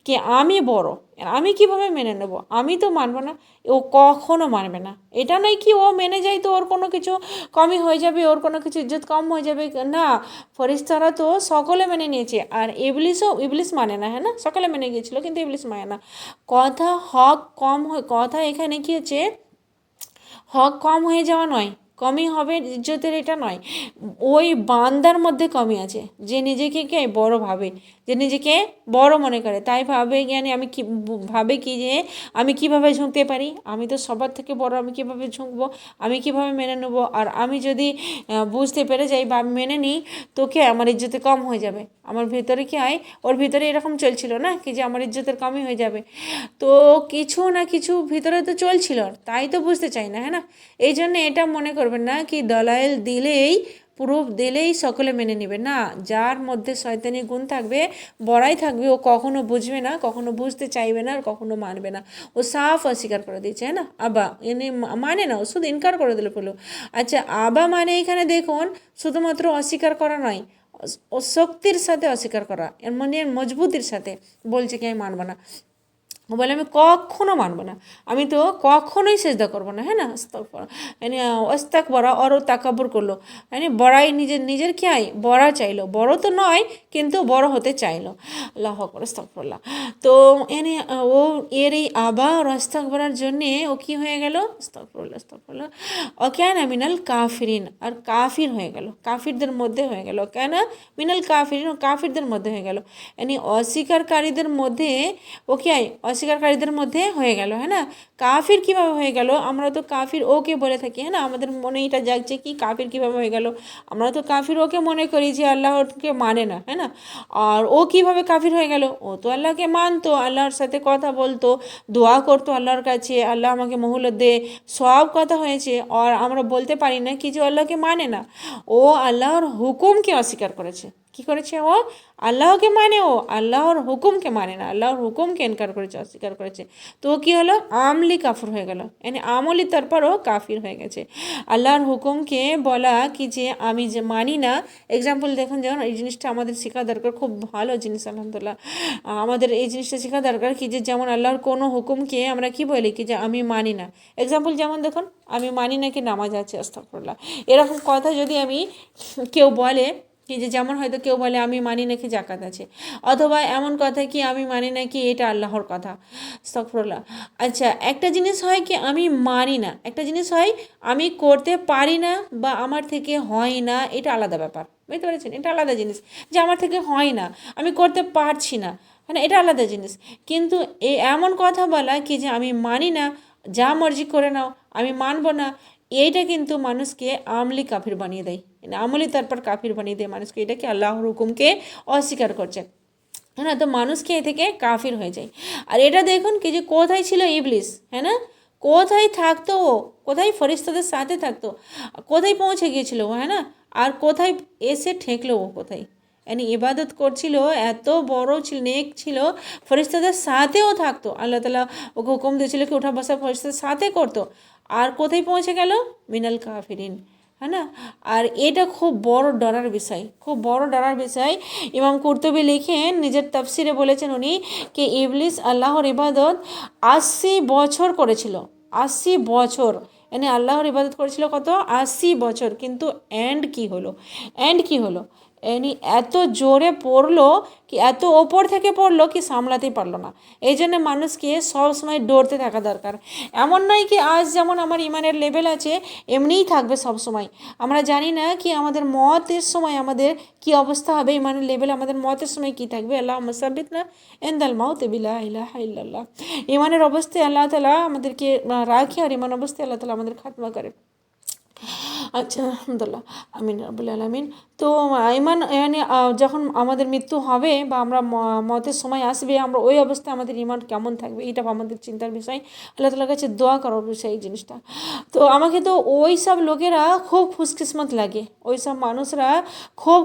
S1: কি আমি বড়, আমি কিভাবে মেনে নেব, আমি তো মানব না, ও কখনো মানবে না। এটা নয় কি ও মেনে যায় তো ওর কোনো কিছু কমই হয়ে যাবে, ওর কোনো কিছু ইজ্জত কম হয়ে যাবে, না, ফেরেশতারা তো সকলে মেনে নিয়েছে, আর ইবলিস মানে না, হ্যাঁ না, সকলে মেনে গিয়েছিল কিন্তু ইবলিস মানে না। কথা হক কম কথা এখানে কি হচ্ছে, হক কম হয়ে যাওয়া নয়, কমই হবে ইজ্জতের, এটা নয়, ওই বান্দার মধ্যে কমই আছে, যে নিজেকে কে বড় ভাবে, যে নিজেকে বড় মনে করে, তাই ভাবে জ্ঞানী আমি কি ভাবে কি যে আমি কিভাবে ঝুঁকতে পারি, আমি তো সবার থেকে বড়, আমি কিভাবে ঝুঁকবো, আমি কিভাবে মেনে নেব, আর আমি যদি বুঝতে পেরে যাই বা মেনে নিই তো কে আমার ইজ্জতে কম হয়ে যাবে, আমার ভেতরে কি হয়, ওর ভিতরে এরকম চলছিল না কি যে আমার ইজ্জতের কমই হয়ে যাবে, তো কিছু না কিছু ভিতরে তো চলছিল, তাই তো বুঝতে চাই না, হ্যাঁ না। এই জন্য এটা মনে করবেন না কি দলাইল দিলেই, প্রুফ দিলেই সকলে মেনে নেবে, না, যার মধ্যে শয়তানি গুণ থাকবে, বড়াই থাকবে, ও কখনো বুঝবে না, কখনো বুঝতে চাইবে না, আর কখনো মানবে না, ও সাফ অস্বীকার করে দিচ্ছে, হ্যাঁ না। আবা এনে মানে না, ও শুধু ইনকার করে দিলে বলো। আচ্ছা, আবা মানে এখানে দেখুন শুধুমাত্র অস্বীকার করা নয়, ও শক্তির সাথে অস্বীকার করা, এর মানে মজবুতির সাথে বলছে কি আমি মানব না, ও বলে আমি কখনো মানবো না, আমি তো কখনোই সেজদা করবো না, হ্যাঁ না, অস্তাক বড়া অর তাকাব্বুর করলো, বড়াই নিজের কি হয়, বড়া চাইলো, বড় তো নয় কিন্তু বড় হতে চাইলো, আল্লাহ আকবার আস্তাগফিরুল্লাহ। তো ও এর এই আবা আর আস্তাগফিরার জন্যে ও কি হয়ে গেল, আস্তাগফিরুল্লাহ আস্তাগফিরুল্লাহ, ও কেন মিনাল কাফিরিন, আর কাফির হয়ে গেল, কাফিরদের মধ্যে হয়ে গেল, কেন মিনাল কাফিরিন, ও কাফিরদের মধ্যে হয়ে গেল, অস্বীকারীদের মধ্যে ও কি হয়, অস্বীকারীদের মধ্যে হয়ে গেল, হ্যাঁ না। কাফির কীভাবে হয়ে গেল, আমরা তো কাফির ওকে বলে থাকি, হ্যাঁ না, আমাদের মনে এটা জাগছে কি কাফির কীভাবে হয়ে গেল, আমরা তো কাফির ওকে মনে করি যে আল্লাহকে মানে না, হ্যাঁ না, আর ও কীভাবে কাফির হয়ে গেল, ও তো আল্লাহকে মানতো, আল্লাহর সাথে কথা বলতো, দোয়া করতো আল্লাহর কাছে, আল্লাহ আমাকে মহলত দে, সব কথা হয়েছে, আর আমরা বলতে পারি না কি যে আল্লাহকে মানে না, ও আল্লাহর হুকুমকে অস্বীকার করেছে, কি করেছে, ও আল্লাহকে মানে, ও আল্লাহর হুকুমকে মানে না, আল্লাহর হুকুমকে ইনকার করেছে, অস্বীকার করেছে, তো কি হলো, আমলি কাফির হয়ে গেল, আমলি তারপরও কাফির হয়ে গেছে। আল্লাহর হুকুমকে বলা কি যে আমি যে মানি না, এক্সাম্পল দেখুন, যেমন এই জিনিসটা আমাদের শেখা দরকার, খুব ভালো জিনিস আলহামদুলিল্লাহ, আমাদের এই জিনিসটা শেখা দরকার কি যে যেমন আল্লাহর কোনো হুকুমকে আমরা কি বলি কি যে আমি মানি না, এক্সাম্পল যেমন দেখুন আমি মানি না কি নামাজ আছে, আস্তাগফিরুল্লাহ, এরকম কথা যদি আমি কেউ বলে কি যে যেমন হয়তো কেউ বলে আমি মানি নাকি জাকাত আছে, অথবা এমন কথা কি আমি মানি নাকি এটা আল্লাহর কথা, আস্তাগফিরুল্লাহ। আচ্ছা, একটা জিনিস হয় কি আমি মানি না, একটা জিনিস হয় আমি করতে পারি না বা আমার থেকে হয় না, এটা আলাদা ব্যাপার, বুঝতে পেরেছেন, এটা আলাদা জিনিস, যে আমার থেকে হয় না, আমি করতে পারছি না, মানে এটা আলাদা জিনিস, কিন্তু এমন কথা বলা কি যে আমি মানি না, যা মর্জি করে নাও, আমি মানব না, এইটা কিন্তু মানুষকে আমলি কাফির বানিয়ে দেয়, আমলি তারপর কাফির বানিয়ে দেয় মানুষকে, এটা কি আল্লাহর হুকুমকে অস্বীকার করছে, হ্যাঁ না, তো মানুষকে এ থেকে কাফির হয়ে যায়। আর এটা দেখুন কি যে কোথায় ছিল ইবলিস, হ্যাঁ না, কোথায় থাকতো ও, কোথায় ফেরেশতাদের সাথে থাকতো, কোথায় পৌঁছে গিয়েছিল ও, হ্যাঁ না, আর কোথায় এসে ঠেকলো ও, কোথায় ইবাদত করছিল, এত বড় ছিল, নেক ছিল, ফেরেশতাদের সাথেও থাকতো, আল্লাহ তাআলা ওকে হুকুম দিয়েছিল কি ওঠা বসা ফেরেশতাদের সাথে করতো, আর কোথায় পৌঁছে গেল, মিনাল কাফিরিন, হ্যাঁ না। আর এটা খুব বড় ডরার বিষয়, খুব বড় ডরার বিষয়। ইমাম কুরতুবী লিখেন নিজের তাফসিরে বলেছেন উনি কি ইবলিস আল্লাহর ইবাদত 80 বছর করেছিল, 80 বছর, আল্লাহর ইবাদত করেছিল কত, 80 বছর, কিন্তু এন্ড কি হলো, এত জোরে পড়লো কি, এত ওপর থেকে পড়লো কি সামলাতেই পারলো না। এই জন্য মানুষকে সবসময় ডরতে থাকা দরকার, এমন নয় কি আজ যেমন আমার ইমানের লেভেল আছে এমনিই থাকবে সব সময়, আমরা জানি না কি আমাদের মতের সময় আমাদের কি অবস্থা হবে, ইমানের লেভেল আমাদের মতের সময় কি থাকবে, আল্লাহ মুসাব্বিত না ইনদাল মাউত বিলা ইলাহা ইল্লাল্লাহ, ইমানের অবস্থায় আল্লাহ তাআলা আমাদেরকে রাখে, আর ইমান অবস্থায় আল্লাহ তাআলা আমাদের খাতমা করে। আচ্ছা, আলহামদুলিল্লাহ, আমিন রাব্বুল আলামিন। তো ইমান মানে যখন আমাদের মৃত্যু হবে বা আমরা মতের সময় আসবে, আমরা ওই অবস্থায় আমাদের ইমান কেমন থাকবে, এটা আমাদের চিন্তার বিষয়। আল্লাহ তাআলার কাছে দোয়া করার বিষয় এই জিনিসটা। তো আমাকে তো ওই সব লোকেরা খুব খুশকিসমত লাগে, ওই সব মানুষরা খুব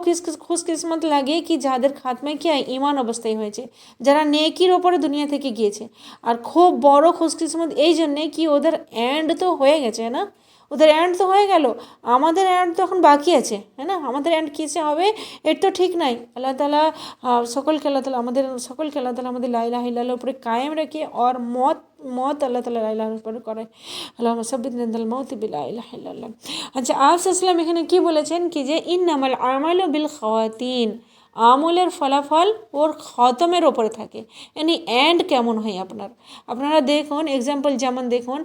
S1: খুশকিসমত লাগে কি যাদের খাতমায় কি ইমান অবস্থায় হয়েছে, যারা নেকির ওপরে দুনিয়া থেকে গিয়েছে। আর খুব বড় খুশকিসমত এই জন্যে কি ওদের এন্ড তো হয়ে গেছে না, ওদের এন্ড তো হয়ে গেল, আমাদের এন্ড তো এখন বাকি আছে, হ্যাঁ না? আমাদের এন্ড কিসে হবে এর তো ঠিক নাই। আল্লাহ তাআলা সকলকে আল্লাহ তাআলা আমাদের সকলকে আল্লাহ তাআলা আমাদের লা ইলাহা ইল্লাল্লাহর উপরে কায়েম রেখে আর মত আল্লাহ তাআলা লা ইলাহার উপরে করে। আল্লাহুম্মা সাব্বিতনা ইনদাল মাউতি বিলা ইলাহা ইল্লাল্লাহ। আচ্ছা, আপস ইসলাম এখানে কি বলেছেন কি যে ইন্নামাল আমালু বিল খাওয়াতিন, আমলের ফলাফল ওর খতমের ওপরে থাকে, মানে এন্ড কেমন হয় আপনারা দেখুন এক্সাম্পল, যেমন দেখুন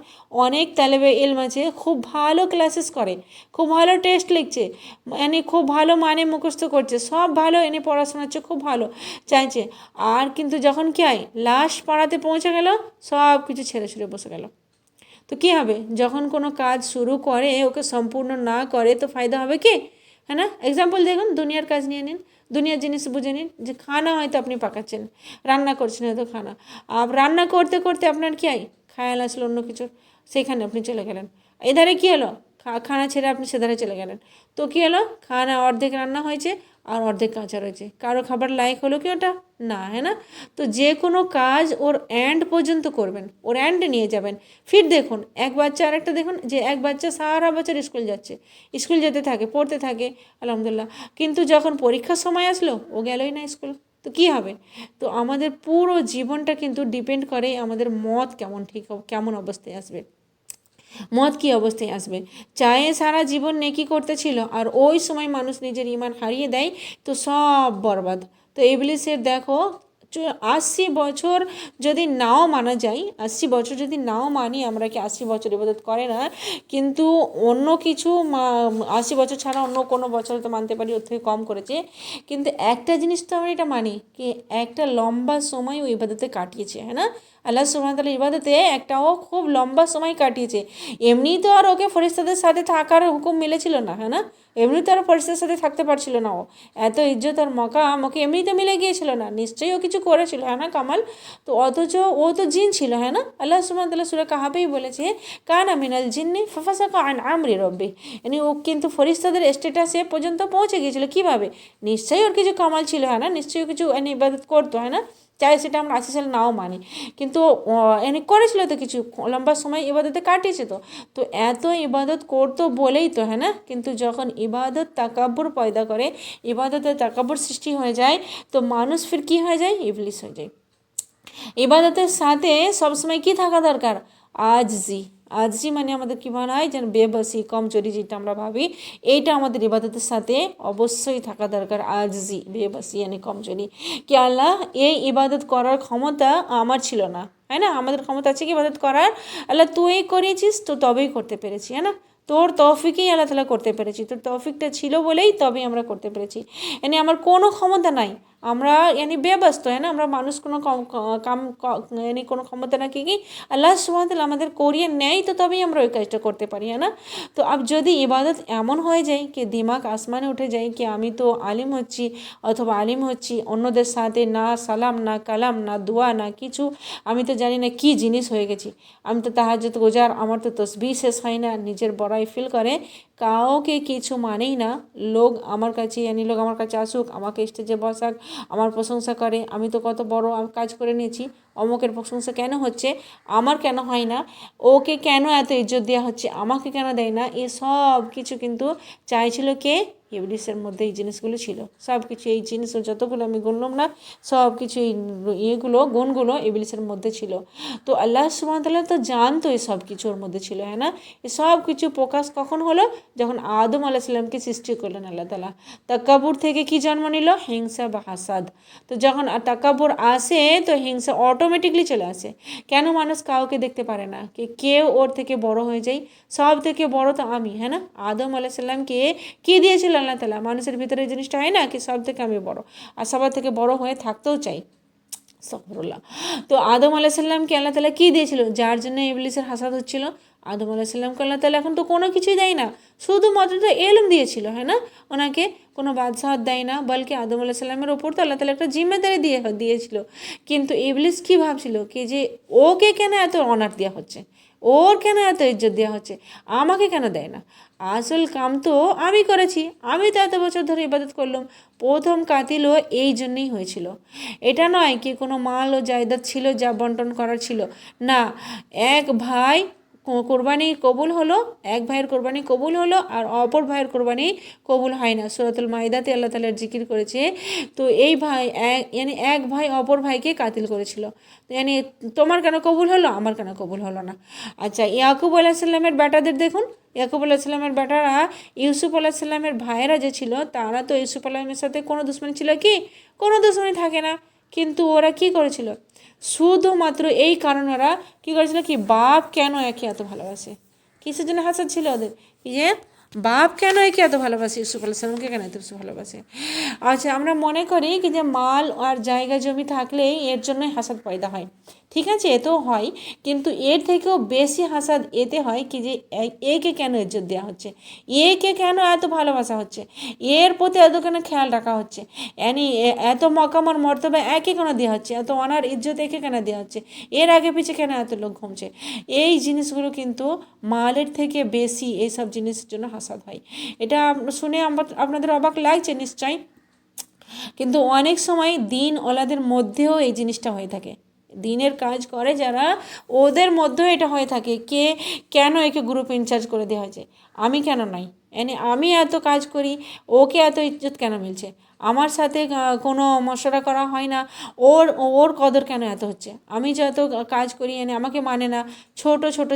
S1: অনেক তালেবে ইলম আছে খুব ভালো ক্লাসেস করে, খুব ভালো টেস্ট লিখছে, মানে খুব ভালো মানে মুখস্থ করছে, সব ভালো এনে পড়াশোনা হচ্ছে, খুব ভালো চাইছে, আর কিন্তু যখন কি হয় লাস্ট পাড়াতে পৌঁছে গেল সব কিছু ছেড়ে ছুড়ে বসে গেল। তো কী হবে, যখন কোনো কাজ শুরু করে ওকে সম্পূর্ণ না করে তো ফায়দা হবে কি, হ্যাঁ না? এক্সাম্পল দেখুন, দুনিয়ার কাজ নিয়ে নিন, দুনিয়ার জিনিস বুঝে নিন, যে খানা হয়তো আপনি পাকাচ্ছেন, রান্না করছেন হয়তো খানা, আর রান্না করতে করতে আপনার কী হয় খেয়াল আসলো অন্য কিছুর, সেখানে আপনি চলে গেলেন, এধারে কী হলো খানা ছেড়ে আপনি সেধারে চলে গেলেন, তো কী হলো খানা অর্ধেক রান্না হয়েছে আর অর্ধেক কাঁচা রয়েছে, কারো খাবার লায়ক হলো কি ওটা না, হ্যাঁ না? তো যে কোনো কাজ ওর এন্ড পর্যন্ত করবেন, ওর এন্ডে নিয়ে যাবেন। ফির দেখুন এক বাচ্চা আর একটা দেখুন, যে এক বাচ্চা সারা বছর স্কুল যাচ্ছে, স্কুল যেতে থাকে, পড়তে থাকে আলহামদুলিল্লাহ, কিন্তু যখন পরীক্ষার সময় আসলো ও গেলই না স্কুল, তো কী হবে? তো আমাদের পুরো জীবনটা কিন্তু ডিপেন্ড করে আমাদের মত কেমন ঠিক কেমন অবস্থায় আসবে, মত কী অবস্থায় আসবে। চায়ে সারা জীবন নেকি করতেছিল আর ওই সময় মানুষ নিজের ইমান হারিয়ে দেয়, তো সব বরবাদ। তো ইবলিসের দেখো 80 বছর যদি নাও মানা যায়, 80 বছর যদি নাও মানি আমরা, কি 80 বছর ইবাদত করে না, কিন্তু অন্য কিছু 80 বছর ছাড়া অন্য কোনো বছর তো মানতে পারি ওর থেকে কম করেছে, কিন্তু একটা জিনিস তো আমরা এটা মানি কি একটা লম্বা সময় ওই ইবাদতে কাটিয়েছে, হ্যাঁ না? আল্লাহ সুবহানাহু ওয়া তাআলার ইবাদতে একটাও খুব লম্বা সময় কাটিয়েছে। এমনি তো আর ওকে ফেরেশতাদের সাথে থাকার হুকুম মিলেছিল না, হ্যাঁ না? এমনি তো আর ফেরেশতাদের সাথে থাকতে পারছিল না, ও এত ইজ্জত আর মকাম ওকে এমনিতে মিলে গিয়েছিল না, নিশ্চয়ই ও কিছু করেছিল, হ্যাঁ না কামাল? তো অথচ ও তো জিন ছিল, হ্যাঁ না? আল্লাহ সুবহানাহু ওয়া তাআলা সূরা কাহাফেই বলেছে কানা মিনাল জিন্নি ফাফাসাকা আন আমরি রব্বি, মানে ও কিন্তু ফেরেশতাদের স্ট্যাটাসে পর্যন্ত পৌঁছে গিয়েছিল। কীভাবে? নিশ্চয়ই ওর কিছু কামাল ছিল, হ্যাঁ না? নিশ্চয়ই কিছু ইবাদত করতো, হ্যাঁ না? চাই সেটা আমরা 80 সাল নাও মানি, কিন্তু এনে করেছিল তো কিছু লম্বা সময় ইবাদতে কাটিয়েছে, তো তো এত ইবাদত করতো বলেই তো, হ্যাঁ না? কিন্তু যখন ইবাদত তাকাব্বুর পয়দা করে, ইবাদতে তাকাব্বুর সৃষ্টি হয়ে যায়, তো মানুষ ফির কী হয়ে যায়, ইবলিস হয়ে যায়। ইবাদতের সাথে সবসময় কি থাকা দরকার, আজজি। আজজি মানে আমাদের কী মনে হয় যেন বেবসি কমজোরি, যেটা আমরা ভাবি এইটা আমাদের ইবাদতের সাথে অবশ্যই থাকা দরকার, আজজি বেবসি মানে কমজোরি, কি আল্লাহ এই ইবাদত করার ক্ষমতা আমার ছিল না, হ্যাঁ না? আমাদের ক্ষমতা আছে কি ইবাদত করার, আল্লাহ তুই করেছিস তো তবেই করতে পেরেছি, হ্যাঁ না? তোর তৌফিকেই আল্লাহ তাআলা করতে পেরেছি, তোর তৌফিকটা ছিল বলেই তবেই আমরা করতে পেরেছি, মানে আমার কোনো ক্ষমতা নাই, আমরা বেবস্ত, হ্যাঁ না? আমরা মানুষ কোনো কাম কোনো ক্ষমতা না, কি আল্লাহ সুবহানাহু ওয়া তাআলা আমাদের করিয়ে নেয়, তো তবেই আমরা ওই কাজটা করতে পারি, হ্যাঁ না? তো যদি ইবাদত এমন হয়ে যায় কি দিমাগ আসমানে উঠে যায় কি আমি তো আলিম হচ্ছি অথবা আলিম হচ্ছি, অন্যদের সাথে না সালাম না কালাম না দোয়া না কিছু, আমি তো জানি না কি জিনিস হয়ে গেছি, আমি তো তাহাজ্জুদ গুজার, আমার তো তসবিহ শেষ হয় না, নিজের বড়াই ফিল করে, কাউকে কিছু মানেই না, লোক আমার কাছে লোক আমার কাছে আসুক, আমাকে স্টেজে বসাক, আমার প্রশংসা করে, আমি তো কত বড় কাজ করে নিয়েছি, অমুকের প্রশংসা কেন হচ্ছে, আমার কেন হয় না, ওকে কেন এত ইজ্জত দেওয়া হচ্ছে, আমাকে কেন দেয় না, এ সব কিছু কিন্তু চাইছিল কে, ইবলিসের মধ্যে এই জিনিসগুলো ছিল, সব কিছু এই জিনিস যতগুলো আমি গুনলাম না, সব কিছু এই গুণগুলো ইবলিসের মধ্যে ছিল। তো আল্লাহ সুবহানাহু ওয়া তাআলা তো জানতো এই সব কিছু ওর মধ্যে ছিল, হ্যাঁ না? এই সব কিছু প্রকাশ কখন হলো, যখন আদম আলাইহিস সালামকে সৃষ্টি করলেন আল্লাহ তাআলা। তাকাব্বুর থেকে কি জন্ম নিল, হিংসা বা হাসাদ। তো যখন তাকাব্বুর আসে তো হিংসা অটোমেটিকলি চলে আসে। কেন মানুষ কাউকে দেখতে পারে না, কেউ ওর থেকে বড় হয়ে যায়, সব থেকে বড় তো আমি, হ্যাঁ না? আদম আলাইহিস সালামকে কী দিয়েছিল আল্লাহ তাআলা, মানুষের ভিতরে এই জিনিসটা হয় না কি সব থেকে আমি বড়, আর সবার থেকে বড় হয়ে থাকতেও চাই, আস্তাগফিরুল্লাহ। তো আদম আলাইহিস সালামকে আল্লাহ তাআলা কী দিয়েছিল, যার জন্য ইবলিসের হাসাদ হচ্ছিল, আদম আলাইসাল্লামকে আল্লাহ তাআলা এখন তো কোনো কিছুই দেয় না, শুধুমাত্র তো এলম দিয়েছিল, হ্যাঁ না, ওনাকে কোনো বাদশাহত দেয় না, বলকি আদম আলাইসাল্লামের ওপর তো আল্লাহ তাআলা একটা জিম্মেদারি দিয়েছিল। কিন্তু ইবলিস কী ভাবছিল কি যে ওকে কেন এত অনার দেওয়া হচ্ছে, ওর কেন এত ইজ্জত দেওয়া হচ্ছে, আমাকে কেন দেয় না? আসল কাম তো আমি করেছি, আমি তো এত বছর ধরে ইবাদত করলাম। প্রথম কাতিলও এই জন্যই হয়েছিল। এটা নয় কি কোনো মাল ও জায়দাদ ছিল যা বন্টন করার ছিল, না, এক ভাই কোরবানি কবুল হলো, এক ভাইয়ের কোরবানি কবুল হলো আর অপর ভাইয়ের কোরবানি কবুল হয় না। সূরাতুল মাইদাতে আল্লাহ তাআলা জিকির করেছে। তো এই ভাই এক ভাই অপর ভাইকে কাতিল করেছিল, ইয়ানি তোমার কেন কবুল হলো, আমার কেন কবুল হলো না? আচ্ছা, ইয়াকুব আলাইসাল্লামের বেটাদের দেখুন, ইয়াকুব আলাইসাল্লামের বেটারা ইউসুফ আলাইসাল্লামের ভাইয়েরা যে ছিল, তারা তো ইউসুফ আলাইহির সাথে কোনো দুশ্মনী ছিল কি? কোনো দুশ্মনী থাকে না। কিন্তু ওরা কি করেছিল? শুধুমাত্র এই কারণে ওরা কী করেছিল কি, বাপ কেন একে এত ভালোবাসে, কিসের জন্য হাসাদ ছিল ওদের, কি যে বাপ কেন একে এত ভালোবাসে, ইউসুফ আলাইসাল্লামকে কেন এত ভালোবাসে। আচ্ছা, আমরা মনে করি কি যে মাল আর জায়গা জমি থাকলেই এর জন্যই হাসাদ পয়দা হয়, ঠিক আছে, এতেও হয়, কিন্তু এর থেকেও বেশি হাসাদ এতে হয় কি যে একে কেন ইজ্জত দেওয়া হচ্ছে, একে কেন এত ভালোবাসা হচ্ছে, এর প্রতি এত কেন খেয়াল রাখা হচ্ছে, এত মকামর মর্তবা একে কেন দেওয়া হচ্ছে, এত অনার ইজ্জত একে কেন দেওয়া হচ্ছে, এর আগে পিছিয়ে কেন এত লোক ঘুমছে। এই জিনিসগুলো কিন্তু মালের থেকে বেশি এইসব জিনিসের জন্য হাসাদ হয়। এটা শুনে আপনাদের অবাক লাগছে নিশ্চয়, কিন্তু অনেক সময় দিন ওলাদের মধ্যেও এই জিনিসটা হয়ে থাকে। দিনের কাজ করে যারা, ওদের মধ্যেও এটা হয়ে থাকে, কেন একে গ্রুপ ইনচার্জ করে দেওয়া হয়েছে, আমি কেন নাই, আমি এত কাজ করি, ওকে এত ইজ্জত কেন মিলছে, আমার সাথে কোনো মশলা করা হয় না, ওর ওর কদর কেন এত হচ্ছে, আমি যত কাজ করি আমাকে মানে না। ছোট ছোট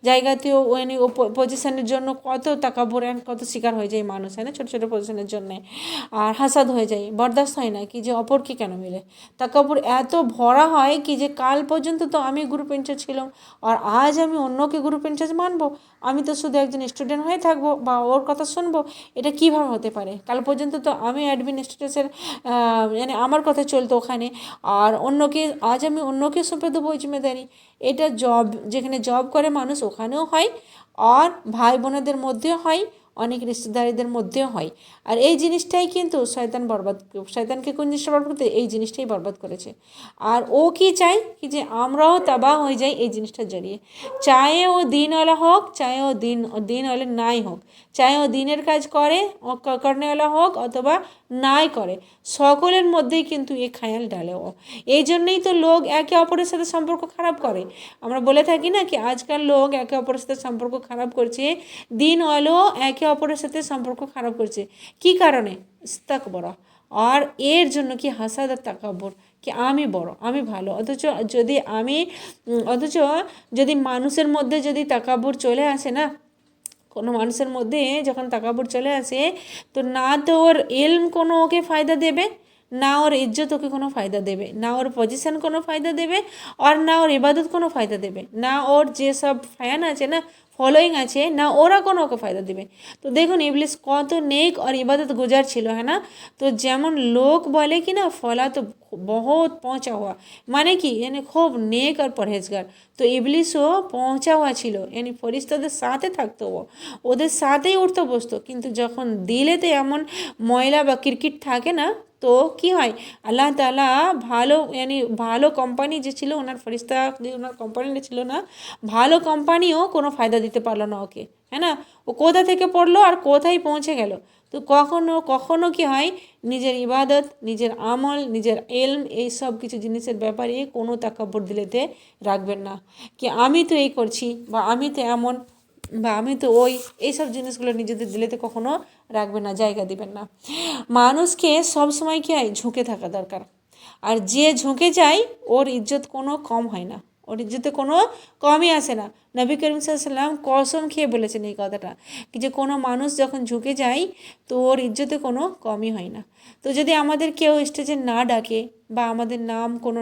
S1: জায়গাতেও ও পজিশনের জন্য কত টাকা ভরে কত শিকার হয়ে যায় মানুষ, ছোটো ছোটো পজিশনের জন্যে, আর হাসাদ হয়ে যায়, বরদাস্ত হয় না কি যে অপরকে কেন মিলে, তাকাব্বুর এত ভরা হয় কি যে কাল পর্যন্ত তো আমি গ্রুপ ইনচার্জ ছিলাম আর আজ আমি অন্যকে গ্রুপ ইনচার্জ মানবো, আমি তো শুধু একজন স্টুডেন্ট হয়ে থাকবো বা ওর কথা শুনবো, এটা কীভাবে হতে পারে? কাল পর্যন্ত তো আমি অ্যাডমিনিস্ট্রেশনের আমার কথা চলতো ওখানে, আর আজ আমি অন্যকে সঁপে দেবো ওই জিম্মেদারি। এটা যেখানে জব করে মানুষ ওখানেও হয়, আর ভাই বোনেদের মধ্যেও হয়, অনেক রিশতেদারিদের মধ্যেও হয়। আর এই জিনিসটাই কিন্তু শয়তানকে কোন জিনিসটা বরবাদ করতে, এই জিনিসটাই বরবাদ করেছে। আর ও কি চায় কি যে আমরাও তাবাহ হয়ে যাই এই জিনিসটার জড়িয়ে, চাহে ও দিনওয়ালা হোক, চাহে ও দিনওয়ালা নাই হোক, চাহে ও দিনের কাজ করেনেওয়ালা হোক অথবা নাই করে, সকলের মধ্যেই কিন্তু এ খায়াল ডালে ও। এই জন্যই তো লোক একে অপরের সাথে সম্পর্ক খারাপ করে। আমরা বলে থাকি না কি আজকাল লোক একে অপরের সাথে সম্পর্ক খারাপ করছে, দিনওয়ালো একে অপরের সাথে সম্পর্ক খারাপ করছে, কি কারণে? ইস্তাকবারা। আর এর জন্য কি হাসাদ আর তাকাব্বুর, কি আমি বড়, আমি ভালো, অথচ যদি মানুষের মধ্যে যদি তাকাব্বুর চলে আসে না, কোনো মানুষের মধ্যে যখন তাকাব্বুর চলে আসে, তো না তো ওর ইলম কোনো ওকে ফায়দা দেবে, না ওর ইজ্জত ওকে কোনো ফায়দা দেবে, না ওর পজিশন কোনো ফায়দা দেবে, আর না ওর ইবাদত কোনো ফায়দা দেবে, না ওর যেসব ফ্যান আছে না, ফলোয়িং আছে না, ওরা কোনো ওকে ফায়দা দেবে। তো দেখুন ইবলিস কত নেক আর ইবাদত গুজার ছিল, হ্যাঁ না? তো যেমন লোক বলে কি না, ফলা তো বহুত পৌঁছা হওয়া, মানে কি খুব নেক আর পরহেজগার। তো ইবলিসও পৌঁছা হওয়া ছিল, ফরিস্তাদের সাথে থাকতো, ওদের সাথেই উঠতো বসতো, কিন্তু যখন দিলেতে এমন ময়লা বা ক্রিকেট থাকে না, তো কি হয়, আল্লাহ তাআলা ভালো কোম্পানি যে ছিল ওনার ফরিস্তা, যে ওনার কোম্পানিটা ছিল না, ভালো কোম্পানিও কোনো ফায়দা দিতে পারলো না ওকে, হ্যাঁ না? ও কোথা থেকে পড়লো আর কোথায় পৌঁছে গেল। তো কখনো কি হয়, নিজের ইবাদত, নিজের আমল, নিজের ইলম, এই সব কিছু জিনিসের ব্যাপারে কোনো তাকাব্বুর দিলেতে রাখবেন না, কি আমি তো এই করছি বা আমি তো এমন বা আমি তো এইসব জিনিসগুলো নিজেদের দিলেতে কখনো রাখবেন না, জায়গা দিবেন না। মানুষকে সবসময় কি হয়, ঝুঁকে থাকা দরকার, আর যে ঝুঁকে যায় ওর ইজ্জত কোনো কম হয় না, ওর ইজ্জতে কোনো কমই আসে না। নবী করিম সাল্লাল্লাহু আলাইহি ওয়াসাল্লাম কসম খেয়ে বলেছেন এই কথাটা, কি যে কোনো মানুষ যখন ঝুঁকে যায় তো ওর ইজ্জতে কোনো কমই হয় না। তো যদি আমাদের কেউ স্টেজে না ডাকে বা আমাদের নাম কোনো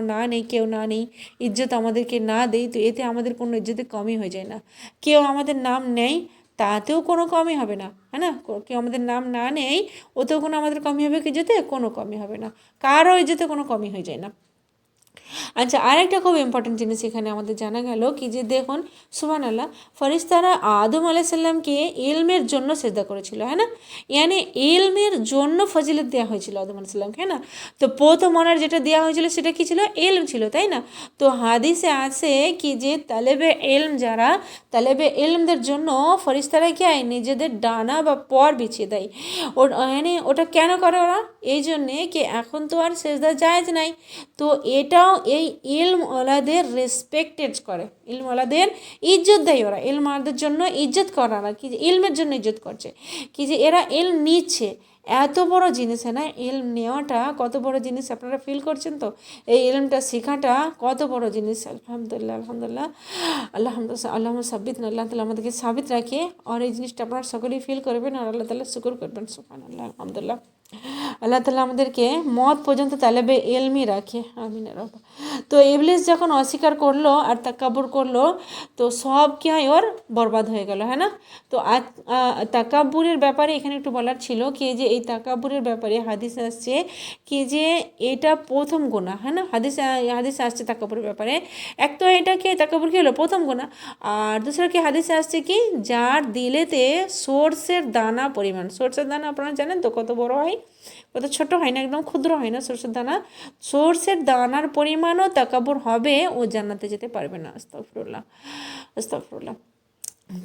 S1: কেউ না নেই, ইজ্জত আমাদেরকে না দেয়, তো এতে আমাদের কোনো ইজ্জতে কমই হয়ে যায় না। কেউ আমাদের নাম নেয়, তাতেও কোনো কমই হবে না, হ্যাঁ না? কেউ আমাদের নাম না নেই, ওতেও কোনো আমাদের কমই হবে, কি যেতে কোনো কমই হবে না, কারও ইজ্জতে কোনো কমই হয়ে যায় না। আচ্ছা, আরেকটা খুব ইম্পর্টেন্ট জিনিস এখানে আমাদের জানা গেল কি যে দেখুন সুবহানাল্লাহ, ফেরেশতারা আদম আলাইহিস সালামকে ইলমের জন্য সিজদা করেছিল, হ্যাঁ না? ইয়ানি ইলমের জন্য ফজিলত দেওয়া হয়েছিল আদম আলাইহিস সালামকে, হ্যাঁ না? তো প্রথম অনার যেটা দেওয়া হয়েছিল সেটা কি ছিল? ইলম ছিল, তাই না? তো হাদিসে আছে কি যে তালেবে ইলম যারা, তালেবে ইলমদের জন্য ফেরেশতারা কি হয় নিজেদের ডানা বা পর বিছিয়ে দেয়। মানে ওটা কেন করে ওরা? এই জন্যে কি এখন তো আর সিজদা জায়েজ নাই, তো এটাও এই ইলমওয়ালাদের রেসপেক্টেড করে, ইলমওয়ালাদের ইজ্জত দেয় ওরা, ইলমওয়ালাদের জন্য ইজ্জত করা না কি যে ইলমের জন্য ইজ্জত করছে, কি যে এরা ইলম নিচ্ছে। এত বড় জিনিস, হ্যাঁ না? ইলম নেওয়াটা কত বড় জিনিস আপনারা ফিল করছেন তো? এই ইলমটা শেখাটা কত বড় জিনিস। আলহামদুলিল্লাহ, আলহামদুলিল্লাহ, আলহামদুলিল্লাহ, আল্লাহ সাবিত না, আল্লাহ তালা আমাদেরকে সাবিত রাখে। আর এই জিনিসটা আপনারা সকলেই ফিল করবেন আর আল্লাহ তালা শুকর করবেন। সুবহানাল্লাহ, আলহামদুলিল্লাহ, আল্লাহ তালা আমাদেরকে মত পর্যন্ত তালেবে এলমি রাখে, আমিন রব। তো ইবলিস যখন অস্বীকার করলো আর তাকাব্বুর করলো, তো সব কি হয় ওর বরবাদ হয়ে গেল, হ্যাঁ না? তো তাকাব্বুরের ব্যাপারে এখানে একটু বলার ছিল কি যে এই তাকাব্বুরের ব্যাপারে হাদিস আসছে কি যে এটা প্রথম গুনাহ, হ্যাঁ না? হাদিস আসছে তাকাব্বুরের ব্যাপারে। এক তো এটাকে তাকাব্বুর কি হলো? প্রথম গুনাহ। আর দুসরা কি হাদিসে আসছে কি যার দিলেতে সরষের দানা পরিমাণ, সরষের দানা আপনারা জানেন তো কত বড় হয়, কত ছোট হয় না, একদম ক্ষুদ্র হয় না সরষের দানা, সরষের দানার পরিমাণও তাকাব্বুর হবে, ও জান্নাতে যেতে পারবে না। আস্তাগফিরুল্লাহ, আস্তাগফিরুল্লাহ।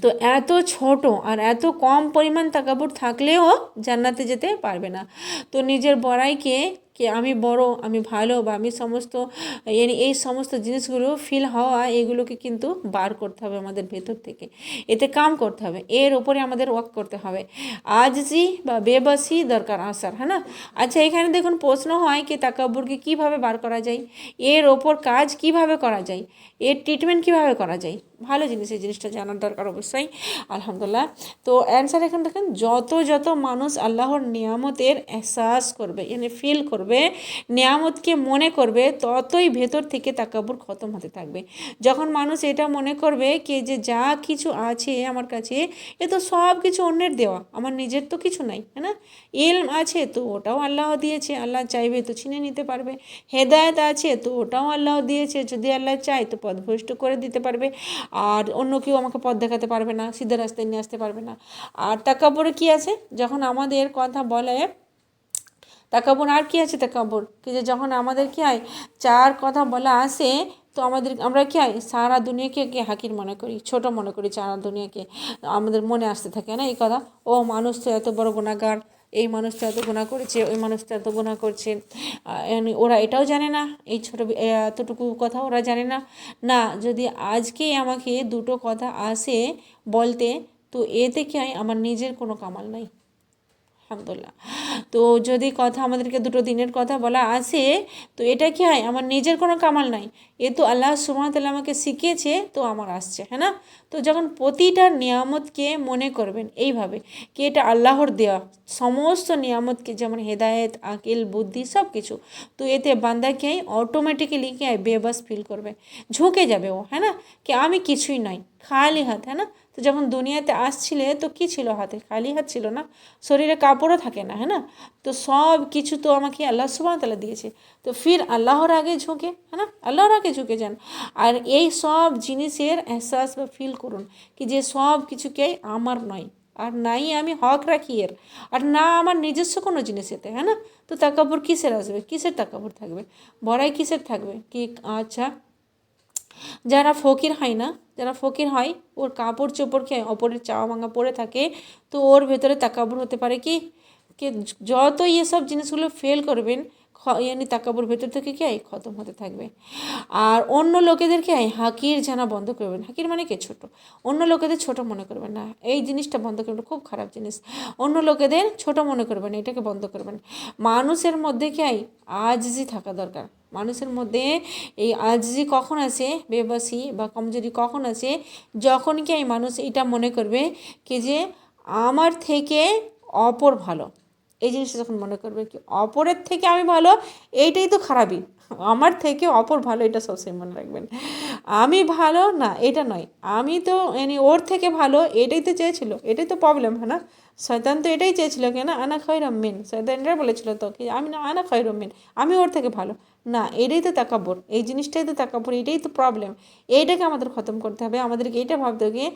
S1: তো এত ছোট আর এত কম পরিমাণ তাকাব্বুর থাকলেও জান্নাতে যেতে পারবে না। তো নিজের বড়াইকে কি আমি বড়, আমি ভালো, বা আমি সমস্ত এই সমস্ত জিনিসগুলো ফিল হওয়া, এগুলোকে কিন্তু বার করতে হবে আমাদের ভেতর থেকে, এতে কাম করতে হবে, এর ওপরে আমাদের ওয়ার্ক করতে হবে। আজজি বা বেবাসি দরকার আসার, হ্যাঁ না? আচ্ছা, এখানে দেখুন প্রশ্ন হয় কি তাকাব্বুরকে কীভাবে বার করা যায়, এর ওপর কাজ কিভাবে করা যায়, এর ট্রিটমেন্ট কিভাবে করা যায়, ভালো জিনিস, এই জিনিসটা জানার দরকার অবশ্যই। আলহামদুলিল্লাহ। তো অ্যান্সার এখন দেখেন, যত মানুষ আল্লাহর নিয়ামতের এহসাস করবে, মানে ফিল করবে, নিয়ামতকে মনে করবে, ততই ভেতর থেকে তাকাব্বুর খতম হতে থাকবে। যখন মানুষ এটা মনে করবে কি যে যা কিছু আছে আমার কাছে এ তো সব কিছু অন্যের দেওয়া, আমার নিজের তো কিছু নাই, হ্যাঁ না? ইলম আছে তো ওটাও আল্লাহ দিয়েছে, আল্লাহ চাইবে তো ছিনে নিতে পারবে। হেদায়েত আছে তো ওটাও আল্লাহ দিয়েছে, যদি আল্লাহ চায় তো পথভ্রষ্ট করে দিতে পারবে, আর অন্য কেউ আমাকে পথ দেখাতে পারবে না, সিধা রাস্তায় নিয়ে আসতে পারবে না। আর তাকাব্বুরে কি আছে? যখন আমাদের কথা বলে তাকাব্বুর, আর কি আছে তাকাব্বুর কি যে যখন আমাদের কি হয় চার কথা বলা আসে, তো আমরা কি হয় সারা দুনিয়াকে হাকির মনে করি, ছোট মনে করি, সারা দুনিয়াকে আমাদের মনে আসতে থাকে না এই কথা, ও মানুষ তো এত বড় গুনাহগার, এই মানুষটা এত গুনাহ করেছে, ওই মানুষটা এত গুনাহ করছে। ওরা এটাও জানে না, এই এতটুকু কথা ওরা জানে না। না, যদি আজকেই আমাকে দুটো কথা আসে বলতে, তো এতে কি হয় আমার নিজের কোনো কামাল নাই। আলহামদুলিল্লাহ। তো যদি কথা আমাদেরকে দুটো দিনের কথা বলা আসে, তো এটা কি হয় আমার নিজের কোনো কামাল নাই, এ তো আল্লাহ সুবহানাহু ওয়া তাআলা আমাকে শিখিয়েছে, তো আমার আসছে, হ্যাঁ না? তো যখন প্রতিটা নিয়ামতকে মনে করবেন এইভাবে কি এটা আল্লাহর দেওয়া, সমস্ত নিয়ামতকে যেমন হেদায়েত, আকিল, বুদ্ধি সব কিছু, তো এতে বান্দাকে অটোমেটিক্যালি কি হয় বেবাস ফিল করবে, ঝুঁকে যাবে ও, হ্যাঁ না? কি আমি কিছুই নাই, খালি হাত, হ্যাঁ না? তো যখন দুনিয়াতে আসছিলে তো কি ছিল হাতে? খালি হাত ছিল না, শরীরে কাপড়ও থাকে না, হ্যাঁ না? তো সব কিছু তো আমাকে আল্লাহ সুবহানাহু ওয়া তাআলা দিয়েছে, তো ফির আল্লাহর আগে ঝুঁকে, হ্যাঁ না? আল্লাহর আগে ঝুঁকে যান, আর এই সব জিনিসের এহসাস বা ফিল করুন কি যে সব কিছুকে আমার নয়, আর নাই আমি হক রাখি এর, আর না আমার নিজস্ব কোনো জিনিস এতে, হ্যাঁ না? তো তাকাব্বুর কিসের আসবে? কিসের তাকাব্বুর থাকবে? বড়াই কিসের থাকবে? কি আচ্ছা, যারা ফকির হয় না, যারা ফকির হয় ওর কাপড় চোপড় খেয়ে অপরের চাওয়া ভাঙা পড়ে থাকে, তো ওর ভেতরে তাকাব্বুর হতে পারে কি? কে যতই এসব জিনিসগুলো ফেল করবেন, ইয়ানি তাকাব্বুর ভেতর থেকে কি খতম হতে থাকবে। আর অন্য লোকেদেরকে হাকির জানা বন্ধ করবেন। হাকির মানে কে? ছোট। অন্য লোকেদের ছোট মনে করবেন না, এই জিনিসটা বন্ধ করবেন, খুব খারাপ জিনিস। অন্য লোকেদের ছোট মনে করবেন, এটাকে বন্ধ করবেন। মানুষের মধ্যে কি আজজি থাকা দরকার। মানুষের মধ্যে এই আজজি কখন আসে, বেবাসি বা কমজোরি কখন আসে? যখন কি মানুষ এটা মনে করবে কি যে আমার থেকে অপর ভালো, এই জিনিসটা যখন মনে করবে কি অপরের থেকে আমি ভালো, এইটাই তো খারাপই, আমার থেকে অপর ভালো, এটা সবসময় মনে রাখবেন। আমি ভালো না এটা নয়, আমি তো ওর থেকে ভালো, এটাই তো চেয়েছিল, এটাই তো প্রবলেম, হ্যাঁ না? শয়তান তো এটাই চেয়েছিল কেন, আনা খয়রুম মিন, শয়তান এটা বলেছিল তো কি আমি না আনা খয়রুম মিন, আমি ওর থেকে ভালো না, এটাই তো তাকাব্বর, এই জিনিসটাই তো তাকাব্বর, এটাই তো প্রবলেম। এইটাকে আমাদের খতম করতে হবে, আমাদেরকে এইটা ভাবতে হবে কি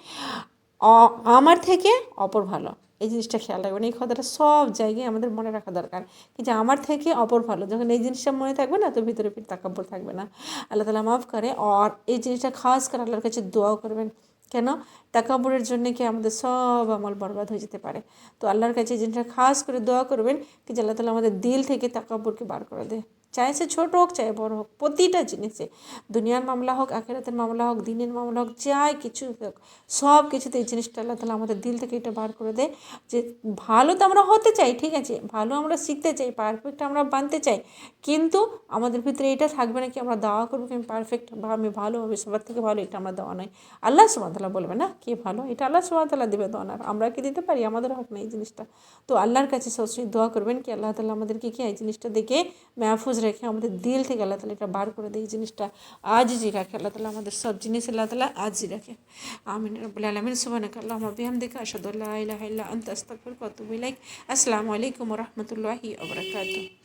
S1: আমার থেকে অপর ভালো, এই জিনিসটা খেয়াল রাখবেন। এই কথাটা সব জায়গায় আমাদের মনে রাখা দরকার কি যে আমার থেকে অপর ভালো, যখন এই জিনিসটা মনে থাকবে না তো ভিতরে ফির তাকাব্বর থাকবে না। আল্লাহ তালা মাফ করে। আর এই জিনিসটা খাস করে আল্লাহর কাছে দোয়াও করবেন, কেন? তাকাব্বুরের জন্য কি আমাদের সব আমল বরবাদ হয়ে যেতে পারে। তো আল্লাহর কাছে এই জিনিসটা খাস করে দোয়া করবেন কি যে আল্লাহ তালা আমাদের দিল থেকে তাকাব্বুরকে বার করে দেয়, চাই সে ছোটো হোক চাই বড় হোক, প্রতিটা জিনিসে, দুনিয়ার মামলা হোক, আখিরাতের মামলা হোক, দিনের মামলা হোক, যাই কিছু হোক, সব কিছুতে এই জিনিসটা আল্লাহ তালা আমাদের দিল থেকে এটা বার করে দেয় যে ভালো তো আমরা হতে চাই, ঠিক আছে, ভালো আমরা শিখতে চাই, পারফেক্ট আমরা বানতে চাই, কিন্তু আমাদের ভিতরে এটা থাকবে না কি আমরা দাওয়া করবো কি আমি পারফেক্ট বা আমি ভালো হবে, সবার থেকে ভালো, এটা আমরা দেওয়া নয়। আল্লাহ সুবহানাহু ওয়া তাআলা বলবে না কে ভালো, এটা আল্লাহ সুবহানাহু ওয়া তাআলা দেবে দেওয়া, না আমরা কি দিতে পারি, আমাদের হক না এই জিনিসটা। তো আল্লাহর কাছে সবসময় দোয়া করবেন কি আল্লাহ তাআলা আমাদেরকে কি এই জিনিসটা দেখে মাহফুজ রেখে আমাদের দিল থেকে আল্লাহ তাআলা এটা বার করে দেয়, এই জিনিসটা আজই রাখে আল্লাহ তাআলা, আমাদের সব জিনিস আল্লাহ তাআলা আজই রাখে। আমিন রাব্বুল আলামিন। সুবহানাকা আল্লাহুম্মা বিহামদিকা আশহাদু আল্লা ইলাহা ইল্লা আনতা আস্তাগফিরুকা ওয়া আতুবু ইলাইক। আসসালামু আলাইকুম ওয়া রাহমাতুল্লাহি ওয়া বারাকাতুহু।